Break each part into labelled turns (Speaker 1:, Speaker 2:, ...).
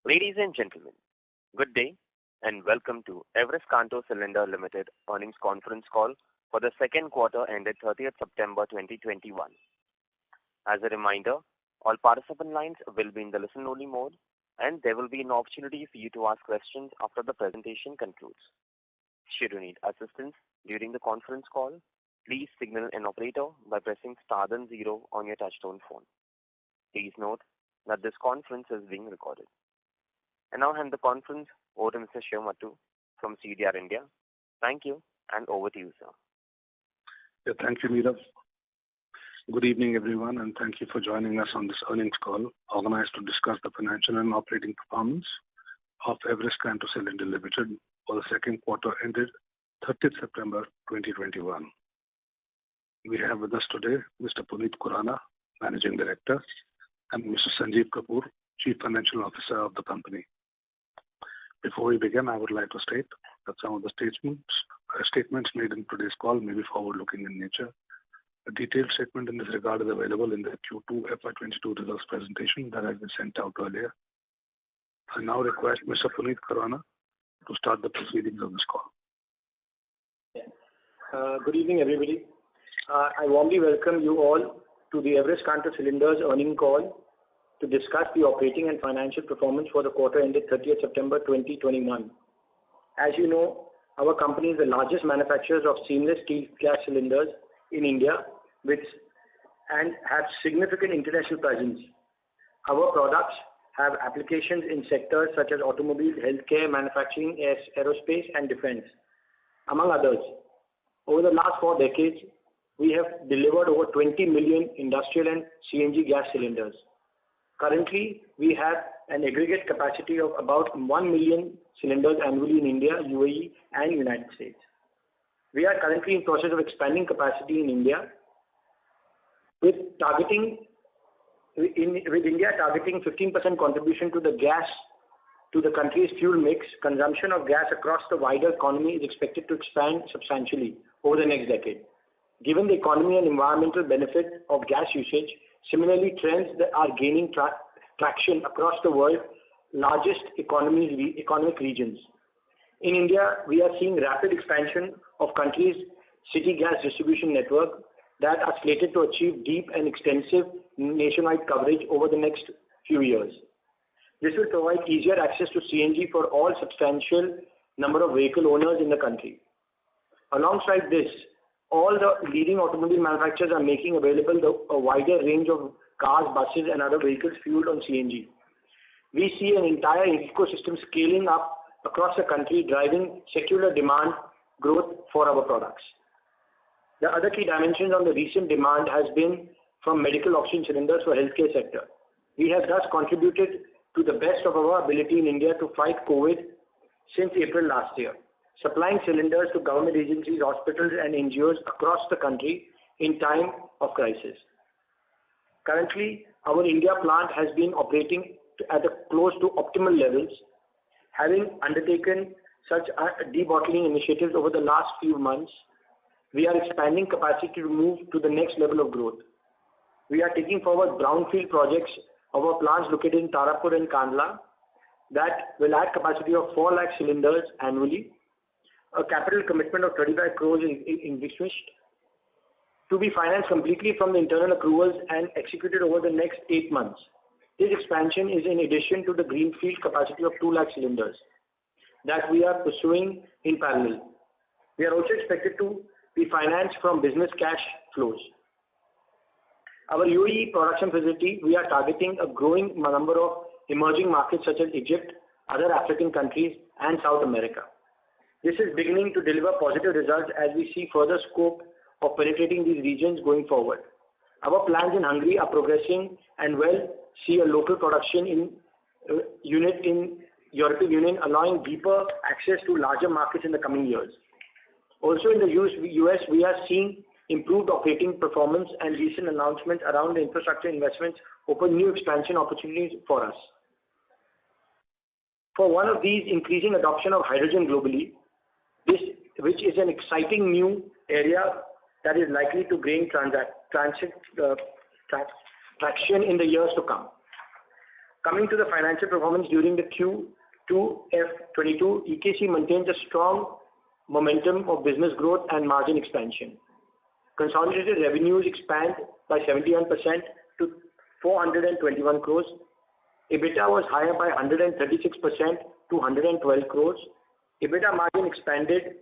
Speaker 1: Ladies and gentlemen, good day and welcome to Everest Canto Cylinder Limited earnings conference call for the second quarter ended 30th September 2021. As a reminder, all participant lines will be in the listen-only mode, and there will be an opportunity for you to ask questions after the presentation concludes. Should you need assistance during the conference call, please signal an operator by pressing star then 0 on your touchtone phone. Please note that this conference is being recorded. I now hand the conference over to Mr. Shiv Mattu from CDR India. Thank you, and over to you, sir.
Speaker 2: Yeah, thank you, Meera. Good evening, everyone, and thank you for joining us on this earnings call organized to discuss the financial and operating performance of Everest Canto Cylinder Limited for the second quarter ended 30th September 2021. We have with us today Mr. Puneet Khurana, Managing Director, and Mr. Sanjeev Kapoor, Chief Financial Officer of the company. Before we begin, I would like to state that some of the statements made in today's call may be forward-looking in nature. A detailed statement in this regard is available in the Q2 FY22 results presentation that has been sent out earlier. I now request Mr. Puneet Khurana to start the proceedings of this call.
Speaker 3: Good evening, everybody. I warmly welcome you all to the Everest Canto Cylinders earnings call to discuss the operating and financial performance for the quarter ended 30th September 2021. As you know, our company is the largest manufacturer of seamless steel gas cylinders in India and have significant international presence. Our products have applications in sectors such as automobile, healthcare, manufacturing, aerospace, and defense, among others. Over the last 4 decades, we have delivered over 20 million industrial and CNG gas cylinders. Currently, we have an aggregate capacity of about 1 million cylinders annually in India, UAE, and United States. We are currently in process of expanding capacity in India, with India targeting 15% contribution to the country's fuel mix. Consumption of gas across the wider economy is expected to expand substantially over the next decade. Given the economy and environmental benefit of gas usage, similarly, trends that are gaining traction across the world's largest economic regions. In India, we are seeing rapid expansion of country's city gas distribution network that are slated to achieve deep and extensive nationwide coverage over the next few years. This will provide easier access to CNG for all substantial number of vehicle owners in the country. Alongside this, all the leading automobile manufacturers are making available a wider range of cars, buses, and other vehicles fueled on CNG. We see an entire ecosystem scaling up across the country, driving secular demand growth for our products. The other key dimensions on the recent demand has been from medical oxygen cylinders for healthcare sector. We have thus contributed to the best of our ability in India to fight COVID since April last year, supplying cylinders to government agencies, hospitals, and NGOs across the country in time of crisis. Currently, our India plant has been operating at close to optimal levels. Having undertaken such debottlenecking initiatives over the last few months, we are expanding capacity to move to the next level of growth. We are taking forward brownfield projects of our plants located in Tarapur and Kandla that will add capacity of 4 lakh cylinders annually. A capital commitment of 35 crores is envisaged to be financed completely from the internal accruals and executed over the next 8 months. This expansion is in addition to the greenfield capacity of 2 lakh cylinders that we are pursuing in parallel. We are also expected to be financed from business cash flows. Our UAE production facility, we are targeting a growing number of emerging markets such as Egypt, other African countries, and South America. This is beginning to deliver positive results as we see further scope of penetrating these regions going forward. Our plans in Hungary are progressing and will see a local production unit in European Union, allowing deeper access to larger markets in the coming years. Also in the US, we are seeing improved operating performance, and recent announcements around the infrastructure investments open new expansion opportunities for us. For one of these, increasing adoption of hydrogen globally, which is an exciting new area that is likely to gain traction in the years to come. Coming to the financial performance during the Q2 F22, EKC maintains a strong momentum of business growth and margin expansion. Consolidated revenues expand by 71% to 421 crores. EBITDA was higher by 136% to 112 crores. EBITDA margin expanded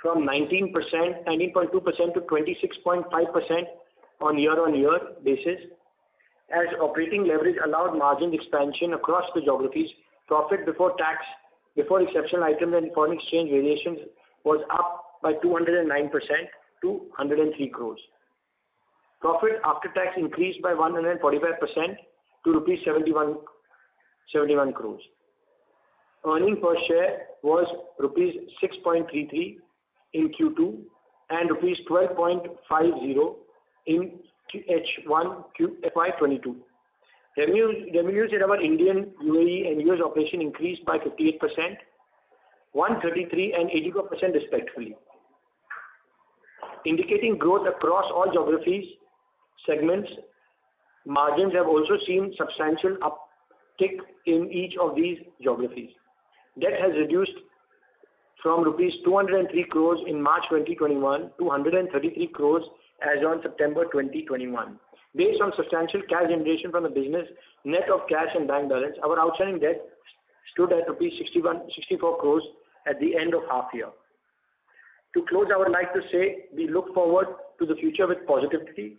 Speaker 3: from 19.2% to 26.5% on year-on-year basis. As operating leverage allowed margin expansion across the geographies, profit before tax, before exceptional items and foreign exchange variations was up by 209% to 103 crores. Profit after tax increased by 145% to rupees 71 crores. Earning per share was rupees 6.33 in Q2 and rupees 12.50 in H1 FY22. Revenues in our Indian, UAE and US operation increased by 58%, 133% and 84% respectively, indicating growth across all geographies, segments. Margins have also seen substantial uptick in each of these geographies. Debt has reduced from rupees 203 crores in March 2021 to 133 crores as on September 2021. Based on substantial cash generation from the business, net of cash and bank balance, our outstanding debt stood at rupees 64 crores at the end of half year. To close, I would like to say we look forward to the future with positivity.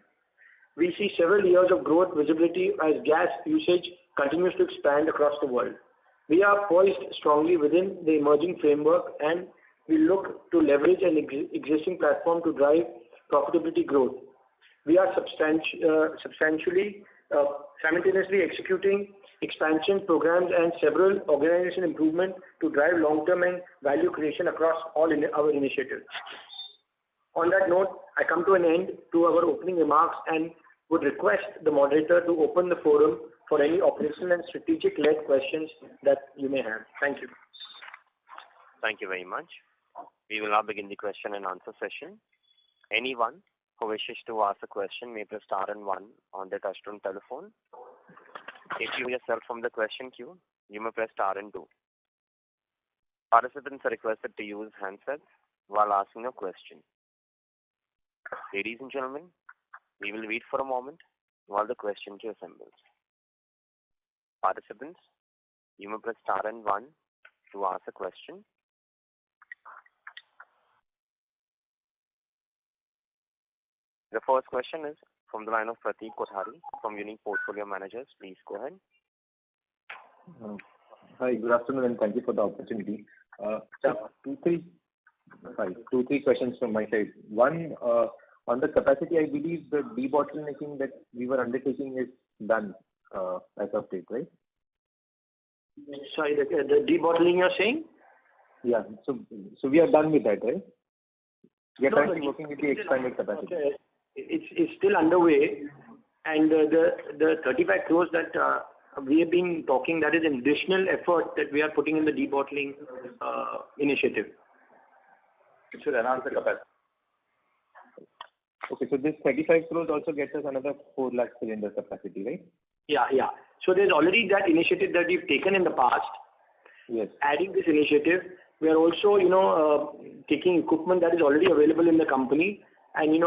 Speaker 3: We see several years of growth visibility as gas usage continues to expand across the world. We are poised strongly within the emerging framework and we look to leverage an existing platform to drive profitability growth. We are simultaneously executing expansion programs and several organization improvements to drive long-term and value creation across all our initiatives. On that note, I come to an end to our opening remarks and would request the moderator to open the forum for any operational and strategic-led questions that you may have. Thank you.
Speaker 1: Thank you very much. We will now begin the question and answer session. Anyone who wishes to ask a question may press star and one on their touchtone telephone. If you yourself from the question queue, you may press star and two. Participants are requested to use handsets while asking a question. Ladies and gentlemen, we will wait for a moment while the question queue assembles. Participants, you may press star and one to ask a question. The first question is from the line of Pratik Kothari from Unique Portfolio Managers. Please go ahead.
Speaker 4: Hi, good afternoon, and thank you for the opportunity. Two, three questions from my side. One, on the capacity, I believe the debottlenecking that we were undertaking is done as of date, right?
Speaker 3: Sorry, the debottlenecking you're saying?
Speaker 4: Yeah. So we are done with that, right? We are currently working with the expanded capacity.
Speaker 3: Okay. It's still underway, and the 35 crores that we have been talking, that is an additional effort that we are putting in the debottling initiative. It should enhance the capacity.
Speaker 4: Okay, so this 35 crores also gets us another 4 lakh cylinder capacity, right?
Speaker 3: Yeah. So there's already that initiative that we've taken in the past.
Speaker 4: Yes.
Speaker 3: Adding this initiative, we are also, taking equipment that is already available in the company and,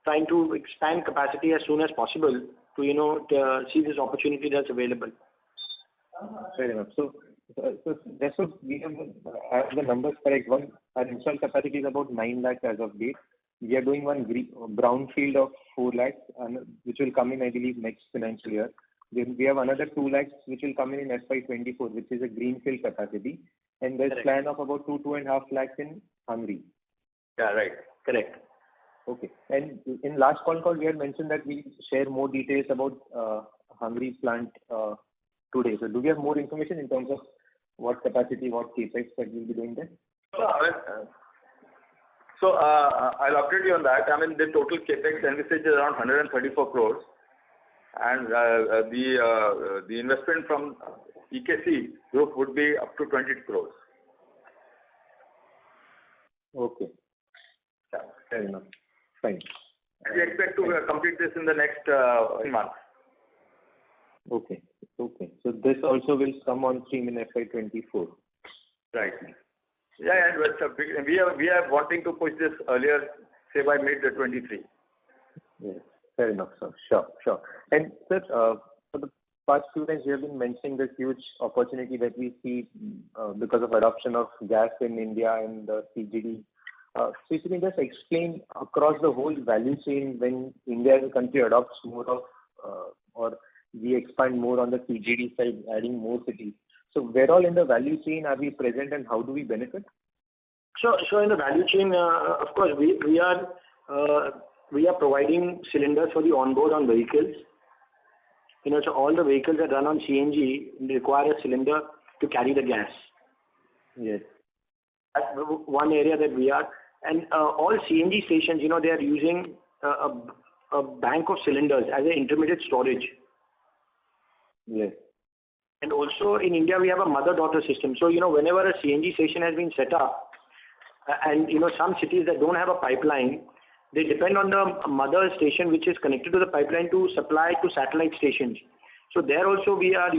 Speaker 3: trying to expand capacity as soon as possible to, see this opportunity that's available.
Speaker 4: Fair enough. So just so we have the numbers correct, our installed capacity is about 9 lakhs as of date. We are doing one brownfield of 4 lakhs, which will come in, I believe, next financial year. Then we have another 2 lakhs, which will come in FY24, which is a greenfield capacity. And there's plan of about 2.5 lakhs in Hungary.
Speaker 3: Yeah, right. Correct.
Speaker 4: Okay. And in last call, we had mentioned that we share more details about Hungary plant today. So do we have more information in terms of what capacity, what capex that we'll be doing there?
Speaker 5: So I'll update you on that. I mean, the total capex envisaged is around 134 crores, and the investment from EKC group would be up to 20 crores.
Speaker 4: Okay. Yeah, fair enough. Fine.
Speaker 5: We expect to complete this in the next month.
Speaker 4: Okay. Okay. So this also will come on stream in FY24.
Speaker 5: Right. Yeah, and we are wanting to push this earlier, say by mid-23.
Speaker 4: Yes. Fair enough, sir. Sure. And sir, for the past few times, we have been mentioning this huge opportunity that we see because of adoption of gas in India and the CGD. So if you can just explain across the whole value chain when India as a country adopts more of or we expand more on the CGD side, adding more cities. So where all in the value chain are we present and how do we benefit?
Speaker 3: So in the value chain, of course, we are providing cylinders for the onboard on vehicles. So all the vehicles that run on CNG require a cylinder to carry the gas.
Speaker 4: Yes.
Speaker 3: That's one area that we are. And all CNG stations, they are using a bank of cylinders as an intermediate storage.
Speaker 4: Yes.
Speaker 3: And also in India, we have a mother-daughter system. So, whenever a CNG station has been set up, and, some cities that don't have a pipeline, they depend on the mother station which is connected to the pipeline to supply to satellite stations. So there also we are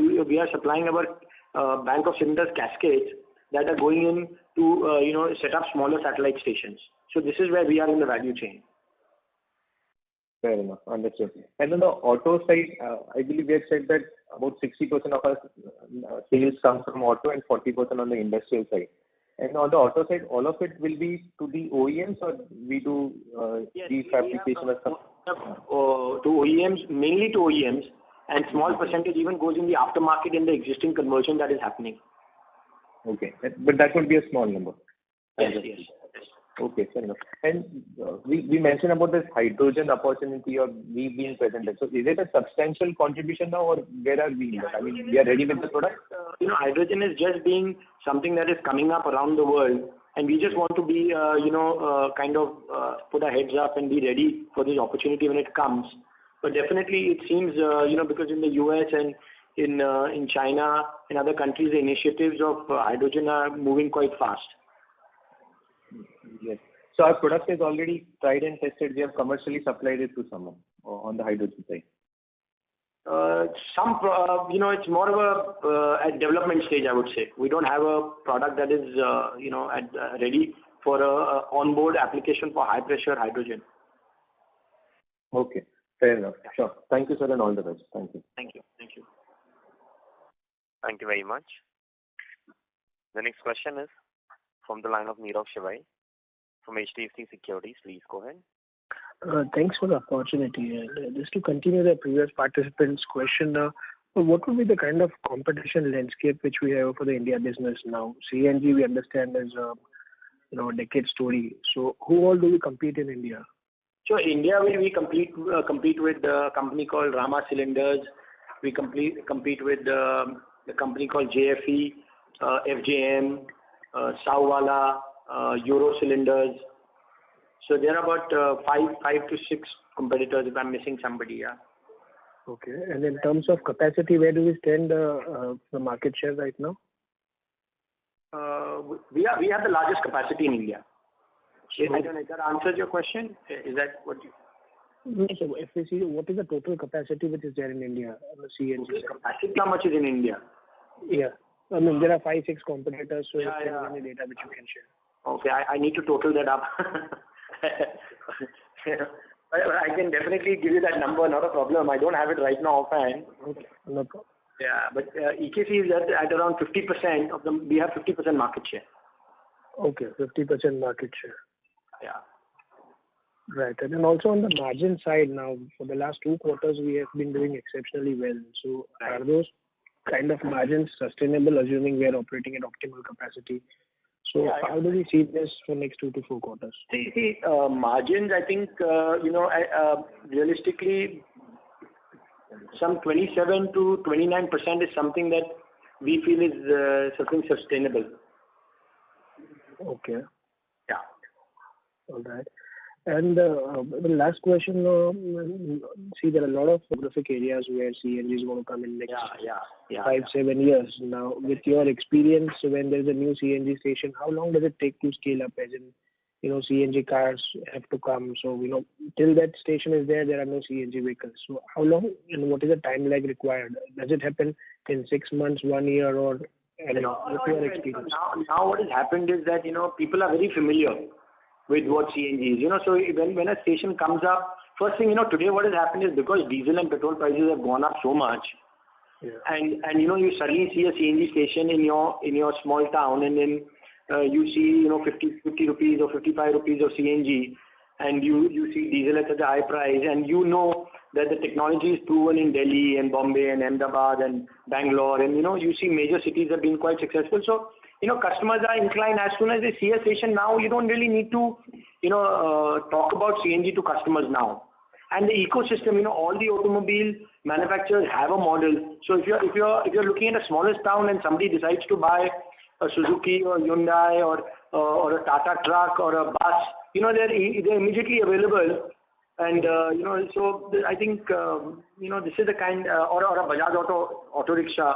Speaker 3: supplying our bank of cylinders cascades that are going in to, set up smaller satellite stations. So this is where we are in the value chain.
Speaker 4: Fair enough. Understood. And on the auto side, I believe we have said that about 60% of our sales come from auto and 40% on the industrial side. And on the auto side, all of it will be to the OEMs or we do refabrication or something?
Speaker 3: To OEMs, mainly to OEMs, and small percentage even goes in the aftermarket in the existing conversion that is happening.
Speaker 4: Okay. But that would be a small number.
Speaker 3: Yes.
Speaker 4: Okay, fair enough. And we mentioned about this hydrogen opportunity or we being presented. So is it a substantial contribution now or where are we? I mean, we are ready with the product?
Speaker 3: Hydrogen is just being something that is coming up around the world, and we just want to be, put our heads up and be ready for this opportunity when it comes. But definitely it seems, because in the US and in China and other countries, the initiatives of hydrogen are moving quite fast.
Speaker 4: Yes. So our product is already tried and tested. We have commercially supplied it to someone on the hydrogen side.
Speaker 3: It's more of a development stage, I would say. We don't have a product that is, ready for a onboard application for high pressure hydrogen.
Speaker 4: Okay, fair enough. Sure. Thank you, sir, and all the best. Thank you.
Speaker 3: Thank you.
Speaker 1: Thank you very much. The next question is from the line of Nirav Shivai from HDFC Securities. Please go ahead.
Speaker 6: Thanks for the opportunity. Just to continue the previous participant's question, what would be the kind of competition landscape which we have for the India business now? CNG we understand is a decade story. So who all do we compete in India?
Speaker 3: So India we compete with a company called Rama Cylinders. We compete with the company called JFE, FJM, Sauwala, Euro Cylinders. So there are about 5 to 6 competitors if I'm missing somebody, yeah.
Speaker 6: Okay. And in terms of capacity, where do we stand the market share right now?
Speaker 3: We have the largest capacity in India. I don't know if that answers your question. Is that what you...
Speaker 6: No, so if we see what is the total capacity which is there in India on the CNG side?
Speaker 3: Capacity, how much is in India?
Speaker 6: Yeah. I mean, there are 5, 6 competitors, so if there is any data which you can share.
Speaker 3: Okay, I need to total that up. I can definitely give you that number, not a problem. I don't have it right now offhand.
Speaker 6: Okay, no problem.
Speaker 3: Yeah, but EKC is at around 50% of them. We have 50% market share.
Speaker 6: Okay, 50% market share.
Speaker 3: Yeah.
Speaker 6: Right. And then also on the margin side now, for the last 2 quarters, we have been doing exceptionally well. So are those kind of margins sustainable, assuming we are operating at optimal capacity? So how do we see this for next 2 to 4 quarters?
Speaker 3: See, margins, I think, realistically, some 27 to 29% is something that we feel is something sustainable.
Speaker 6: Okay.
Speaker 3: Yeah.
Speaker 6: All right. And the last question, see, there are a lot of geographic areas where CNG is going to come in next 5-7 years. Now, with your experience, when there is a new CNG station, how long does it take to scale up? As in, CNG cars have to come. So, till that station is there, there are no CNG vehicles. So how long and what is the time lag required? Does it happen in 6 months, 1 year, or what's your experience?
Speaker 3: Now what has happened is that, people are very familiar with what CNG is. So when a station comes up, first thing, today what has happened is because diesel and petrol prices have gone up so much, and you suddenly see a CNG station in your small town, and then you see 50 rupees or 55 rupees of CNG, and you see diesel at such a high price, and that the technology is proven in Delhi and Bombay and Ahmedabad and Bangalore, and you see major cities have been quite successful. So customers are inclined, as soon as they see a station now, you don't really need to talk about CNG to customers now. And the ecosystem, all the automobile manufacturers have a model. So if you're looking at a smallest town and somebody decides to buy a Suzuki or Hyundai or a Tata truck or a bus, they're immediately available. And so I think this is the kind or a Bajaj auto rickshaw.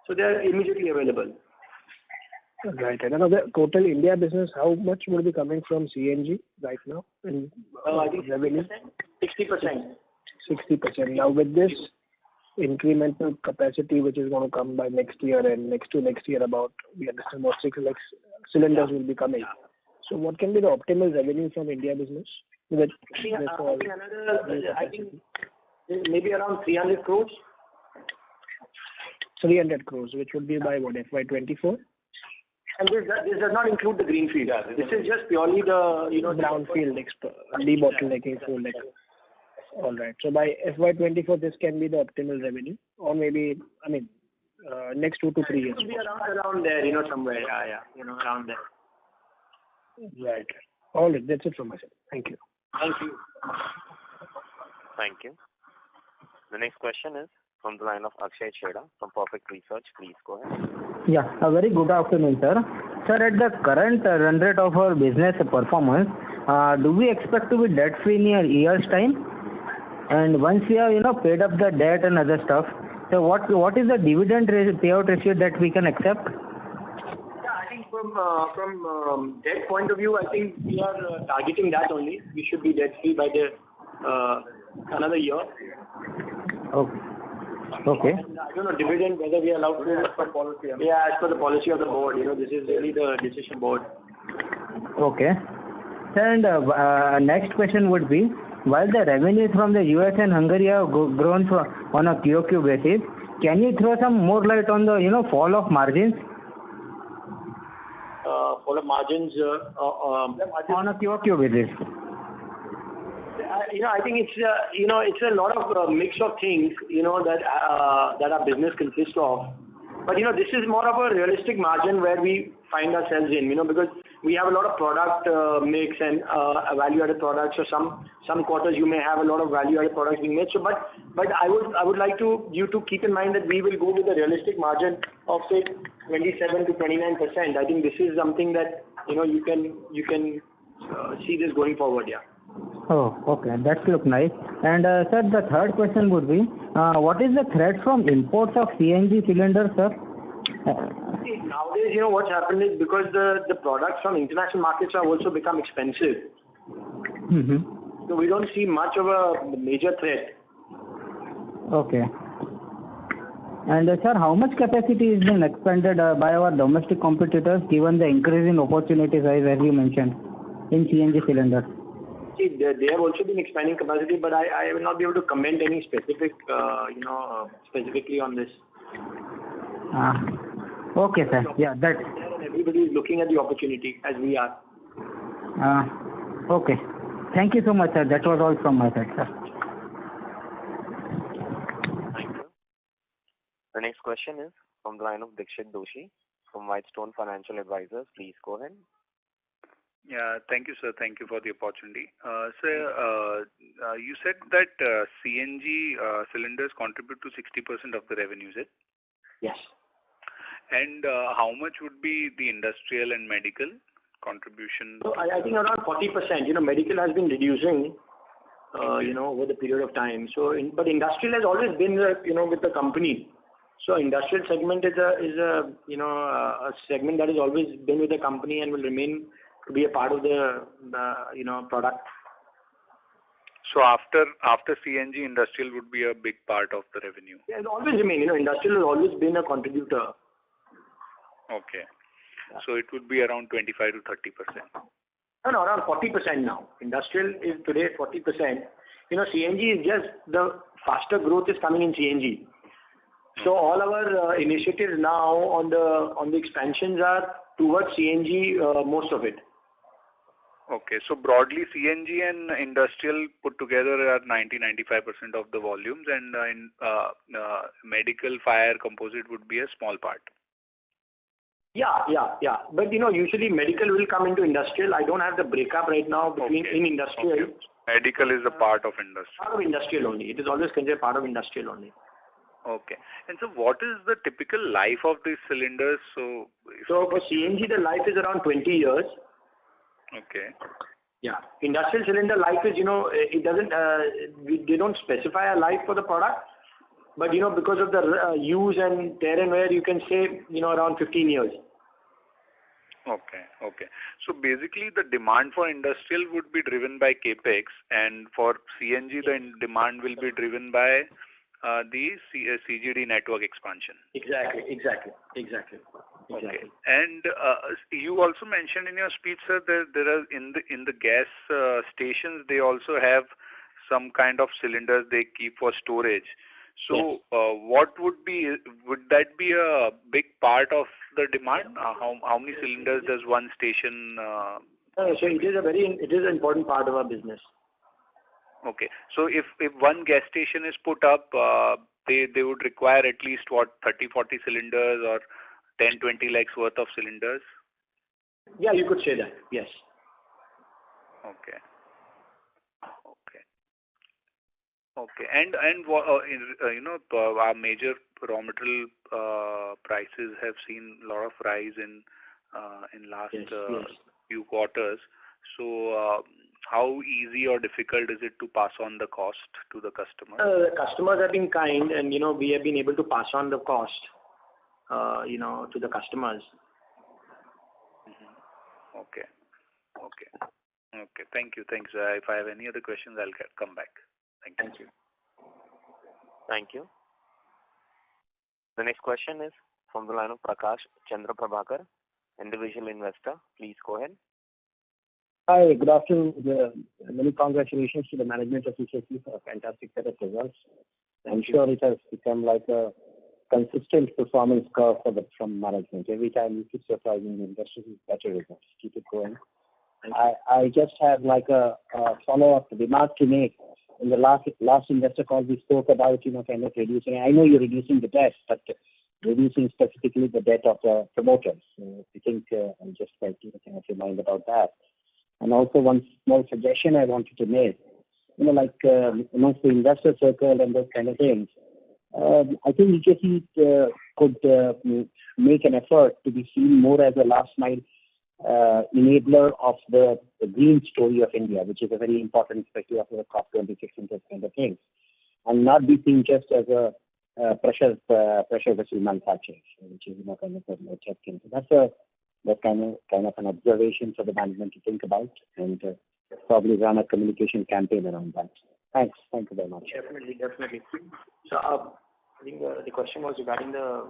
Speaker 3: So they're immediately available.
Speaker 6: Right. And now the total India business, how much will be coming from CNG right now? In
Speaker 3: I think
Speaker 6: revenue?
Speaker 3: 60%.
Speaker 6: 60%. Now with this incremental capacity which is going to come by next year and next to next year, we understand about 6 lakh cylinders will be coming. So what can be the optimal revenue from India business?
Speaker 3: I think maybe around 300 crores.
Speaker 6: 300 crores, which would be by what, FY24?
Speaker 3: And this does not include the greenfield. This is just purely the
Speaker 6: brownfield debottlenecking 4 lakh. All right. So by FY24, this can be the optimal revenue, or maybe next 2 to 3 years.
Speaker 3: It will be around there, somewhere. Yeah, around there.
Speaker 6: Right. All right. That's it from my side. Thank you.
Speaker 3: Thank you.
Speaker 1: Thank you. The next question is from the line of Akshay Chheda from Perfect Research. Please go ahead.
Speaker 7: Yeah, a very good afternoon, sir. Sir, at the current run rate of our business performance, do we expect to be debt-free in a year's time? And once we have, paid up the debt and other stuff, so what is the dividend payout ratio that we can accept?
Speaker 3: Yeah, I think from debt point of view, I think we are targeting that only. We should be debt-free by another year.
Speaker 7: Okay.
Speaker 3: And I don't know, dividend, whether we are allowed to do it for policy. Yeah, as per the policy of the board, this is really the decision board.
Speaker 7: Okay. And next question would be, while the revenues from the US and Hungary have grown on a QOQ basis, can you throw some more light on the fall of margins?
Speaker 3: Fall of margins
Speaker 7: on a QOQ basis.
Speaker 3: I think it's a lot of mix of things, that our business consists of. But, this is more of a realistic margin where we find ourselves in, because we have a lot of product mix and value-added products. So some quarters you may have a lot of value-added products being made. So, but I would like you to keep in mind that we will go with a realistic margin of say 27 to 29%. I think this is something that you can see this going forward. Yeah.
Speaker 7: Oh, okay. That looks nice. And sir, the third question would be, what is the threat from imports of CNG cylinders, sir?
Speaker 3: See, nowadays, what's happened is because the products from international markets have also become expensive.
Speaker 7: Mm-hmm.
Speaker 3: So we don't see much of a major threat.
Speaker 7: Okay. And sir, how much capacity is being expanded by our domestic competitors given the increase in opportunity size as you mentioned in CNG cylinders?
Speaker 3: See, they have also been expanding capacity, but I will not be able to comment any specifically on this.
Speaker 7: Okay, sir. Yeah, that.
Speaker 3: Everybody is looking at the opportunity as we are.
Speaker 7: Okay. Thank you so much, sir. That was all from my side, sir.
Speaker 1: Thank you. The next question is from the line of Dixit Doshi from Whitestone Financial Advisors. Please go ahead.
Speaker 8: Yeah, thank you, sir. Thank you for the opportunity. Sir, you said that CNG cylinders contribute to 60% of the revenue, is it?
Speaker 3: Yes.
Speaker 8: And how much would be the industrial and medical contribution?
Speaker 3: So I think around 40%. Medical has been reducing, over the period of time. So, but industrial has always been, with the company. So industrial segment is a segment that has always been with the company and will remain to be a part of the product.
Speaker 8: So after CNG, industrial would be a big part of the revenue.
Speaker 3: Yeah, it always remain. Industrial has always been a contributor.
Speaker 8: Okay. Yeah. So it would be around 25 to 30%.
Speaker 3: No, around 40% now. Industrial is today 40%. CNG is just the faster growth is coming in CNG. So all our initiatives now on the expansions are towards CNG, most of it.
Speaker 8: Okay, so broadly CNG and industrial put together are 90-95% of the volumes, and in medical, fire, composite would be a small part.
Speaker 3: Yeah. But usually medical will come into industrial. I don't have the breakup right now between in industrial.
Speaker 8: Okay. Medical is a part of industrial.
Speaker 3: Part of industrial only. It is always considered part of industrial only.
Speaker 8: Okay. And so what is the typical life of these cylinders? So
Speaker 3: for CNG, the life is around 20 years.
Speaker 8: Okay.
Speaker 3: Yeah. Industrial cylinder life is, it doesn't, they don't specify a life for the product. But, because of the use and tear and wear, you can say, around 15 years.
Speaker 8: Okay. So basically the demand for industrial would be driven by capex, and for CNG the demand will be driven by the CGD network expansion.
Speaker 3: Exactly.
Speaker 8: Okay. And you also mentioned in your speech, sir, that there are in the gas stations they also have some kind of cylinders they keep for storage. So what would that be a big part of the demand? How many cylinders does one station?
Speaker 3: So it is an important part of our business.
Speaker 8: Okay. So if one gas station is put up, they would require at least 30-40 cylinders or 10-20 lakhs worth of cylinders?
Speaker 3: Yeah, you could say that. Yes.
Speaker 8: Okay. And our major raw material prices have seen a lot of rise in last few quarters. So how easy or difficult is it to pass on the cost to the customer?
Speaker 3: The customers have been kind, and we have been able to pass on the cost, to the customers.
Speaker 8: Mm-hmm. Okay. Thank you. Thanks. If I have any other questions, I'll come back. Thank you.
Speaker 1: Thank you. The next question is from the line of Prakash Chandra Prabhakar, individual investor. Please go ahead.
Speaker 9: Hi, good afternoon. Many congratulations to the management of EKC for a fantastic set of results. I'm sure it has become like a consistent performance curve from management. Every time you keep surprising the investors with better results. Keep it going. I just have like a follow-up remark to make. In the last investor call, we spoke about, kind of reducing. I know you're reducing the debt, but reducing specifically the debt of the promoters. So I think I'll just like to kind of remind about that. And also one small suggestion I wanted to make. Amongst the investor circle and those kind of things, I think EKC could make an effort to be seen more as a last mile enabler of the green story of India, which is a very important perspective of the COP26 and those kind of things, and not be seen just as a pressure vessel manufacturer, which is kind of a check-in. So that's kind of an observation for the management to think about, and probably run a communication campaign around that. Thanks. Thank you very much.
Speaker 3: Definitely. So I think the question was regarding the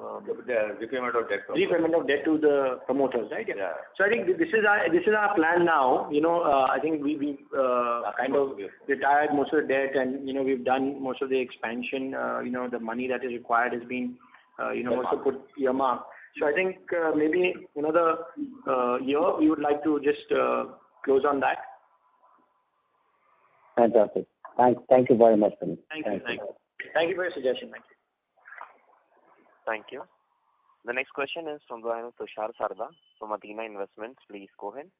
Speaker 5: repayment of debt.
Speaker 3: Repayment of debt to the promoters, right?
Speaker 5: Yeah.
Speaker 3: So I think this is our plan now. I think we kind of retired most of the debt, and we've done most of the expansion. The money that is required has been also put earmarked. So I think maybe another year we would like to just close on that.
Speaker 9: Fantastic. Thank you very much, Puneet.
Speaker 3: Thank you for your suggestion.
Speaker 1: Thank you. The next question is from the line of Tushar Sarda from Athena Investments. Please go ahead.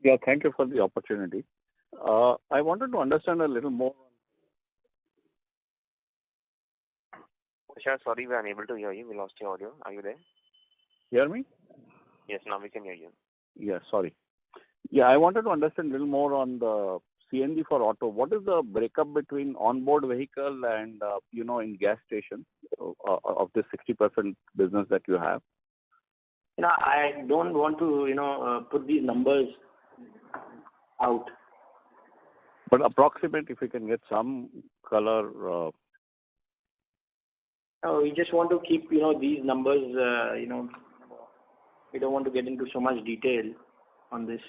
Speaker 10: Yeah, thank you for the opportunity. I wanted to understand a little more.
Speaker 1: Tushar, sorry, we are unable to hear you. We lost your audio. Are you there?
Speaker 10: Hear me?
Speaker 1: Yes, now we can hear you.
Speaker 10: Yeah, sorry. Yeah, I wanted to understand a little more on the CNG for auto. What is the breakup between onboard vehicle and, in gas station of this 60% business that you have?
Speaker 3: I don't want to, put these numbers out.
Speaker 10: But approximate, if we can get some color.
Speaker 3: We just want to keep, these numbers, we don't want to get into so much detail on this.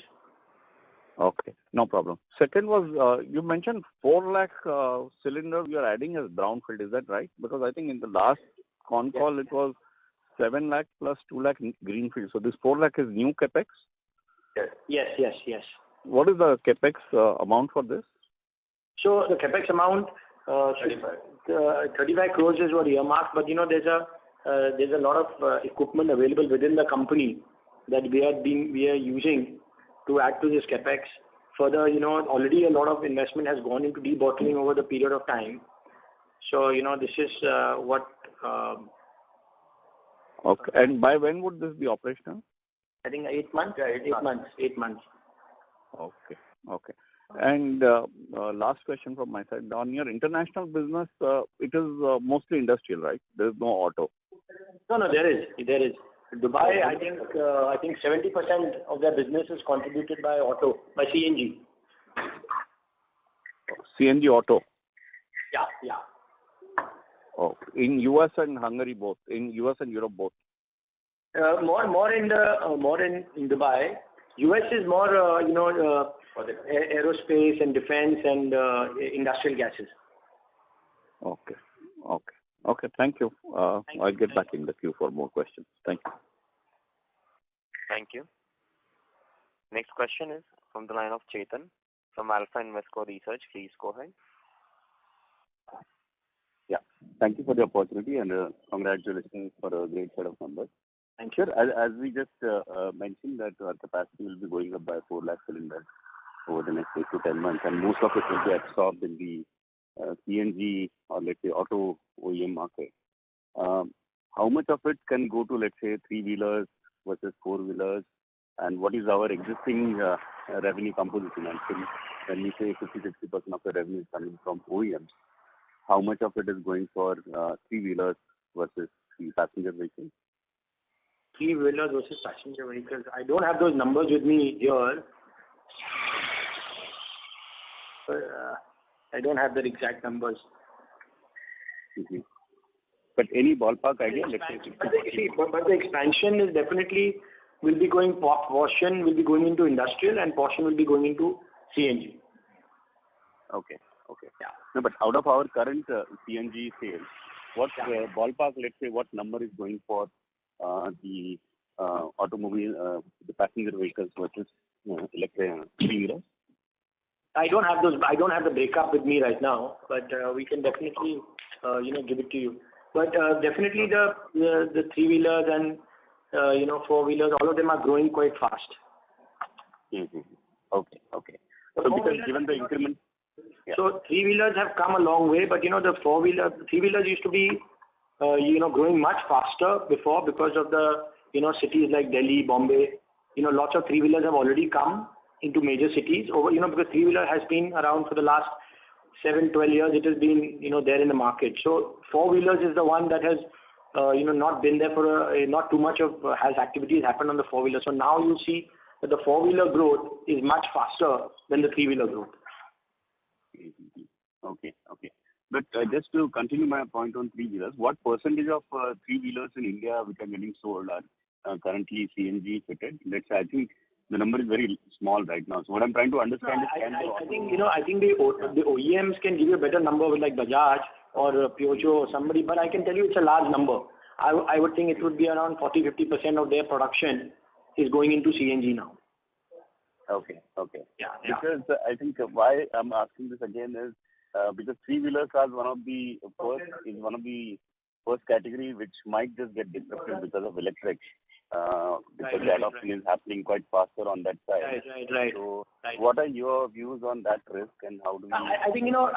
Speaker 10: Okay, no problem. Second was, you mentioned 4 lakh cylinders you are adding as brownfield. Is that right? Because I think in the last con call it was 7 lakh plus 2 lakh greenfield. So this 4 lakh is new capex?
Speaker 3: Yes.
Speaker 10: What is the capex amount for this?
Speaker 3: So the capex amount, 35 crores is what earmarked, but there's a lot of equipment available within the company that we are using to add to this capex. Further, already a lot of investment has gone into debottling over the period of time. So, this is what.
Speaker 10: Okay, and by when would this be operational?
Speaker 3: I think 8 months. Yeah, 8 months.
Speaker 10: Okay. And last question from my side. On your international business, it is mostly industrial, right? There is no auto.
Speaker 3: No, there is. Dubai, I think 70% of their business is contributed by CNG.
Speaker 10: CNG auto.
Speaker 3: Yeah.
Speaker 10: Oh, in US and Hungary both. In US and Europe both.
Speaker 3: More in Dubai. US is more aerospace and defense and industrial gases.
Speaker 10: Okay. Thank you. I'll get back in the queue for more questions. Thank you.
Speaker 1: Thank you. Next question is from the line of Chetan from Alpha Invesco Research. Please go ahead.
Speaker 11: Yeah. Thank you for the opportunity and congratulations for a great set of numbers.
Speaker 3: Thank you.
Speaker 11: Sir, as we just mentioned that our capacity will be going up by 4 lakh cylinders over the next 8 to 10 months, and most of it will be absorbed in the CNG or let's say auto OEM market. How much of it can go to, let's say, 3-wheelers versus 4-wheelers, and what is our existing revenue composition? And when we say 50-60% of the revenue is coming from OEMs, how much of it is going for 3-wheelers versus the passenger vehicles?
Speaker 3: 3-wheelers versus passenger vehicles. I don't have those numbers with me here. I don't have the exact numbers.
Speaker 11: Mm-hmm. But any ballpark idea?
Speaker 3: But the expansion is definitely will be going, portion will be going into industrial and portion will be going into CNG.
Speaker 11: Okay.
Speaker 3: Yeah.
Speaker 11: No, but out of our current CNG sales, what ballpark, let's say, what number is going for the automobile, the passenger vehicles versus electric 3-wheelers?
Speaker 3: I don't have the breakup with me right now, but we can definitely give it to you. But definitely the 3-wheelers and 4-wheelers, all of them are growing quite fast.
Speaker 11: Mm-hmm. Okay. So because given the increment. Yeah.
Speaker 3: So 3-wheelers have come a long way, but the 3-wheelers used to be growing much faster before because of the cities like Delhi, Bombay. Lots of 3-wheelers have already come into major cities over because 3-wheeler has been around for the last 7-12 years. It has been there in the market. So 4-wheelers is the one that has not been there for not too much of has activities happened on the 4-wheeler. So now you see that the 4-wheeler growth is much faster than the 3-wheeler growth.
Speaker 11: Okay. But just to continue my point on 3-wheelers, what percentage of 3-wheelers in India which are getting sold are currently CNG fitted? Let's say, I think the number is very small right now. So what I'm trying to understand is
Speaker 3: I think the OEMs can give you a better number with like Bajaj or Peugeot or somebody, but I can tell you it's a large number. I would think it would be around 40-50% of their production is going into CNG now.
Speaker 11: Okay.
Speaker 3: Yeah.
Speaker 11: Because I think why I'm asking this again is because 3-wheelers are one of the first category which might just get disrupted because of electric. Because the adoption is happening quite faster on that side.
Speaker 3: Right.
Speaker 11: So, what are your views on that risk, and how do we?
Speaker 3: I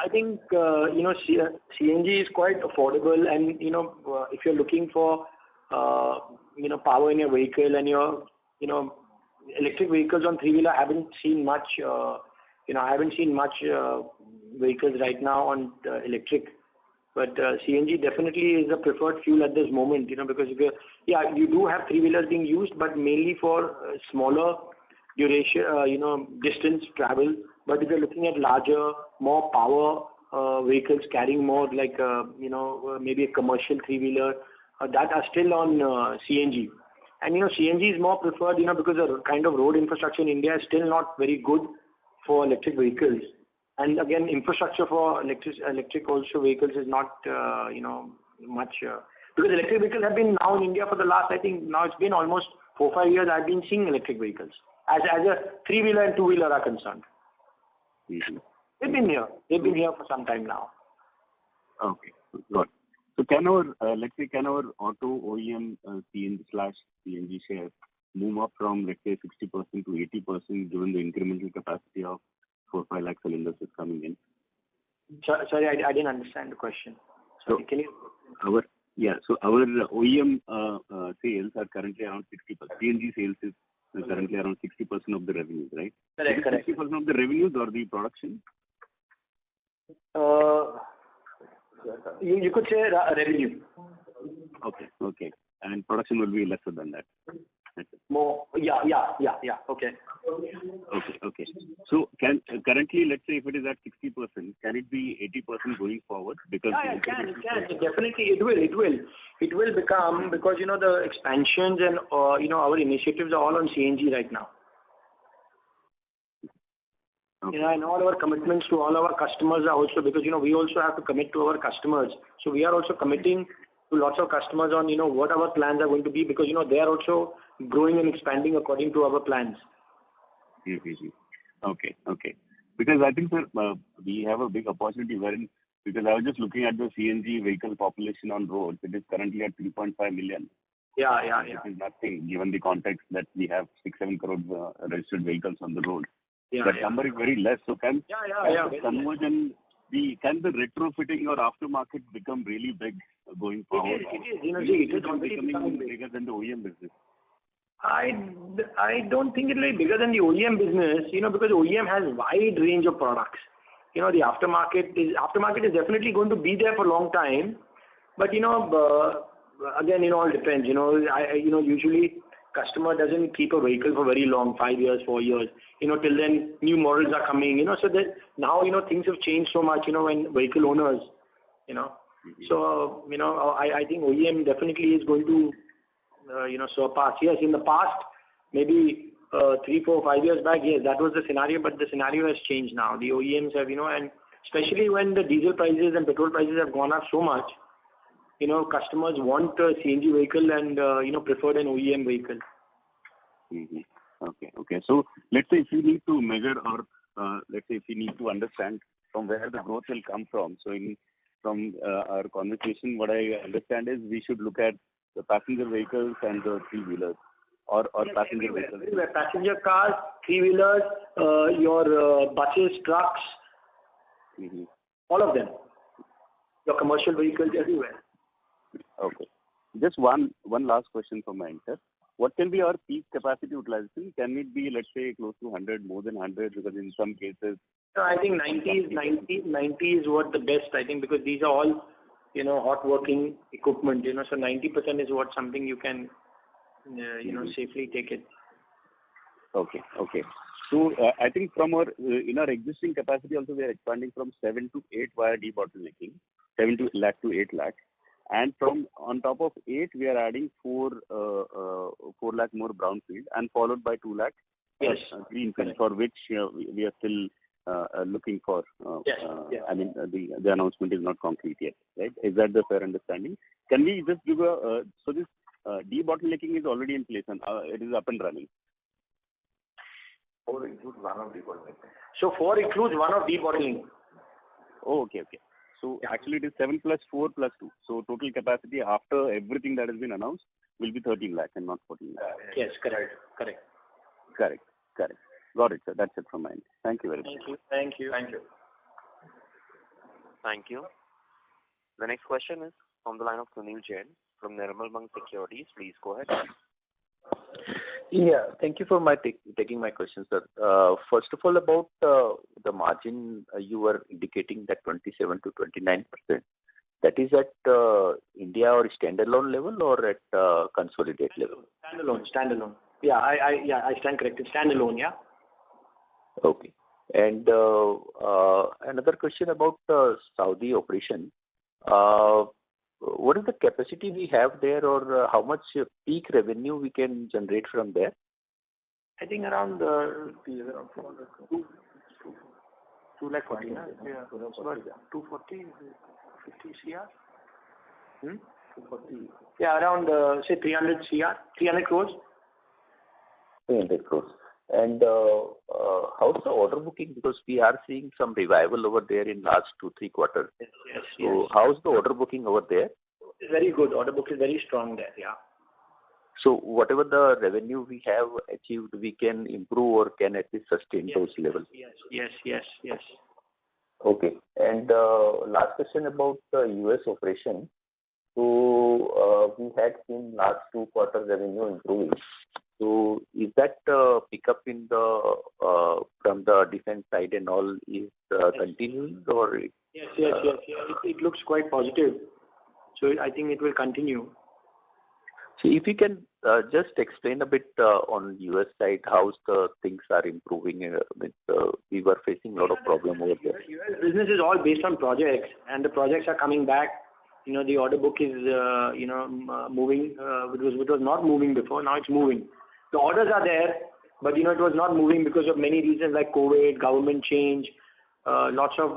Speaker 3: think CNG is quite affordable, and if you're looking for power in your vehicle, and your electric vehicles on 3-wheeler haven't seen much. I haven't seen much vehicles right now on electric. But CNG definitely is a preferred fuel at this moment, because you do have three-wheelers being used, but mainly for smaller duration, distance travel. But if you're looking at larger, more power vehicles carrying more, like maybe a commercial three-wheeler, that are still on CNG. And CNG is more preferred, because the kind of road infrastructure in India is still not very good for electric vehicles. And again, infrastructure for electric also vehicles is not, much. Because electric vehicles have been now in India for the last, I think, now it's been almost 4-5 years I've been seeing electric vehicles. As a three-wheeler and two-wheeler are concerned.
Speaker 11: Mm-hmm.
Speaker 3: They've been here. They've been here for some time now.
Speaker 11: Okay, got it. So can our auto OEM CNG/CNG share move up from, let's say, 60% to 80% given the incremental capacity of 4-5 lakh cylinders is coming in?
Speaker 3: Sorry, I didn't understand the question. Sorry, can you?
Speaker 11: Our OEM sales are currently around 60%. CNG sales is currently around 60% of the revenues, right?
Speaker 3: Correct.
Speaker 11: 60% of the revenues or the production?
Speaker 3: You could say revenue.
Speaker 11: Okay. And production will be lesser than that.
Speaker 3: More, yeah. Okay.
Speaker 11: Okay. So currently, let's say if it is at 60%, can it be 80% going forward? Because
Speaker 3: it can. Definitely, it will. It will become, because the expansions and our initiatives are all on CNG right now.
Speaker 11: Okay.
Speaker 3: And all our commitments to all our customers are also, because we also have to commit to our customers. So we are also committing to lots of customers on what our plans are going to be, because they are also growing and expanding according to our plans.
Speaker 11: Okay. Because I think, sir, we have a big opportunity because I was just looking at the CNG vehicle population on roads. It is currently at 3.5 million.
Speaker 3: Yeah.
Speaker 11: It is nothing given the context that we have 6-7 crore registered vehicles on the road.
Speaker 3: Yeah,
Speaker 11: that number is very less. So can the conversion can the retrofitting or aftermarket become really big going forward?
Speaker 3: It is. It is already
Speaker 11: becoming bigger than the OEM business.
Speaker 3: I don't think it will be bigger than the OEM business, because OEM has wide range of products. The aftermarket is definitely going to be there for a long time, but again, all depends. Usually customer doesn't keep a vehicle for very long, 5 years, 4 years. Till then new models are coming. So that now things have changed so much. When vehicle owners, So I think OEM definitely is going to surpass. Yes, in the past, maybe 3, 4, 5 years back, yes, that was the scenario, but the scenario has changed now. The OEMs have, and especially when the diesel prices and petrol prices have gone up so much, customers want a CNG vehicle and, preferred an OEM vehicle.
Speaker 11: Mm-hmm. Okay. So let's say if you need to measure or let's say if you need to understand from where the growth will come from. So from our conversation, what I understand is we should look at the passenger vehicles and the three-wheelers or passenger vehicles.
Speaker 3: Everywhere. Passenger cars, three-wheelers, your buses, trucks, all of them. Your commercial vehicles everywhere.
Speaker 11: Okay. Just one last question from my end, sir. What can be our peak capacity utilization? Can it be, let's say, close to 100, more than 100? Because in some cases...
Speaker 3: No, I think 90 is what the best, I think, because these are all, hot working equipment, so 90% is what something you can, safely take it.
Speaker 11: Okay. So I think from in our existing capacity also we are expanding from 7 to 8 via debottlenecking, 7 lakh to 8 lakh. And from on top of 8, we are adding 4 lakh more brownfield and followed by 2 lakh greenfield, for which we are still looking for. I mean, the announcement is not concrete yet, right? Is that the fair understanding? Can we just give so this debottlenecking is already in place and it is up and running?
Speaker 5: 4 includes one of debottlenecking.
Speaker 3: So 4 includes one of debottlenecking.
Speaker 11: Oh, okay. So actually it is 7 plus 4 plus 2. So total capacity after everything that has been announced will be 13 lakh and not 14 lakh.
Speaker 3: Yes, correct.
Speaker 11: Got it, sir. That's it from my end. Thank you very much.
Speaker 3: Thank you.
Speaker 1: Thank you. The next question is from the line of Sunil Jain from Nirmal Bang Securities. Please go ahead.
Speaker 12: Yeah, thank you for taking my question, sir. First of all, about the margin, you were indicating that 27 to 29%. That is at India or standalone level or at consolidated level?
Speaker 3: Standalone. Yeah, I stand corrected. Standalone, yeah.
Speaker 12: Okay. And another question about Saudi operation. What is the capacity we have there, or how much peak revenue we can generate from there?
Speaker 3: I think around 2 lakh 40. Yeah. 240, 50 CR. 240. Yeah, around say 300 CR, 300 crores.
Speaker 12: 300 crores. And how's the order booking? Because we are seeing some revival over there in last 2-3 quarters.
Speaker 3: Yes.
Speaker 12: So how's the order booking over there?
Speaker 3: Very good. Order book is very strong there. Yeah.
Speaker 12: So whatever the revenue we have achieved, we can improve or can at least sustain those levels.
Speaker 3: Yes.
Speaker 12: Okay. And last question about the US operation. So we had seen last 2 quarters revenue improving. So is that pickup in the from the defense side and all is continuing or?
Speaker 3: Yes. It looks quite positive. So I think it will continue.
Speaker 12: So if you can just explain a bit on US side, how's the things are improving. We were facing a lot of problem over there.
Speaker 3: US business is all based on projects, and the projects are coming back. The order book is moving. It was not moving before. Now it's moving. The orders are there, but it was not moving because of many reasons like COVID, government change, lots of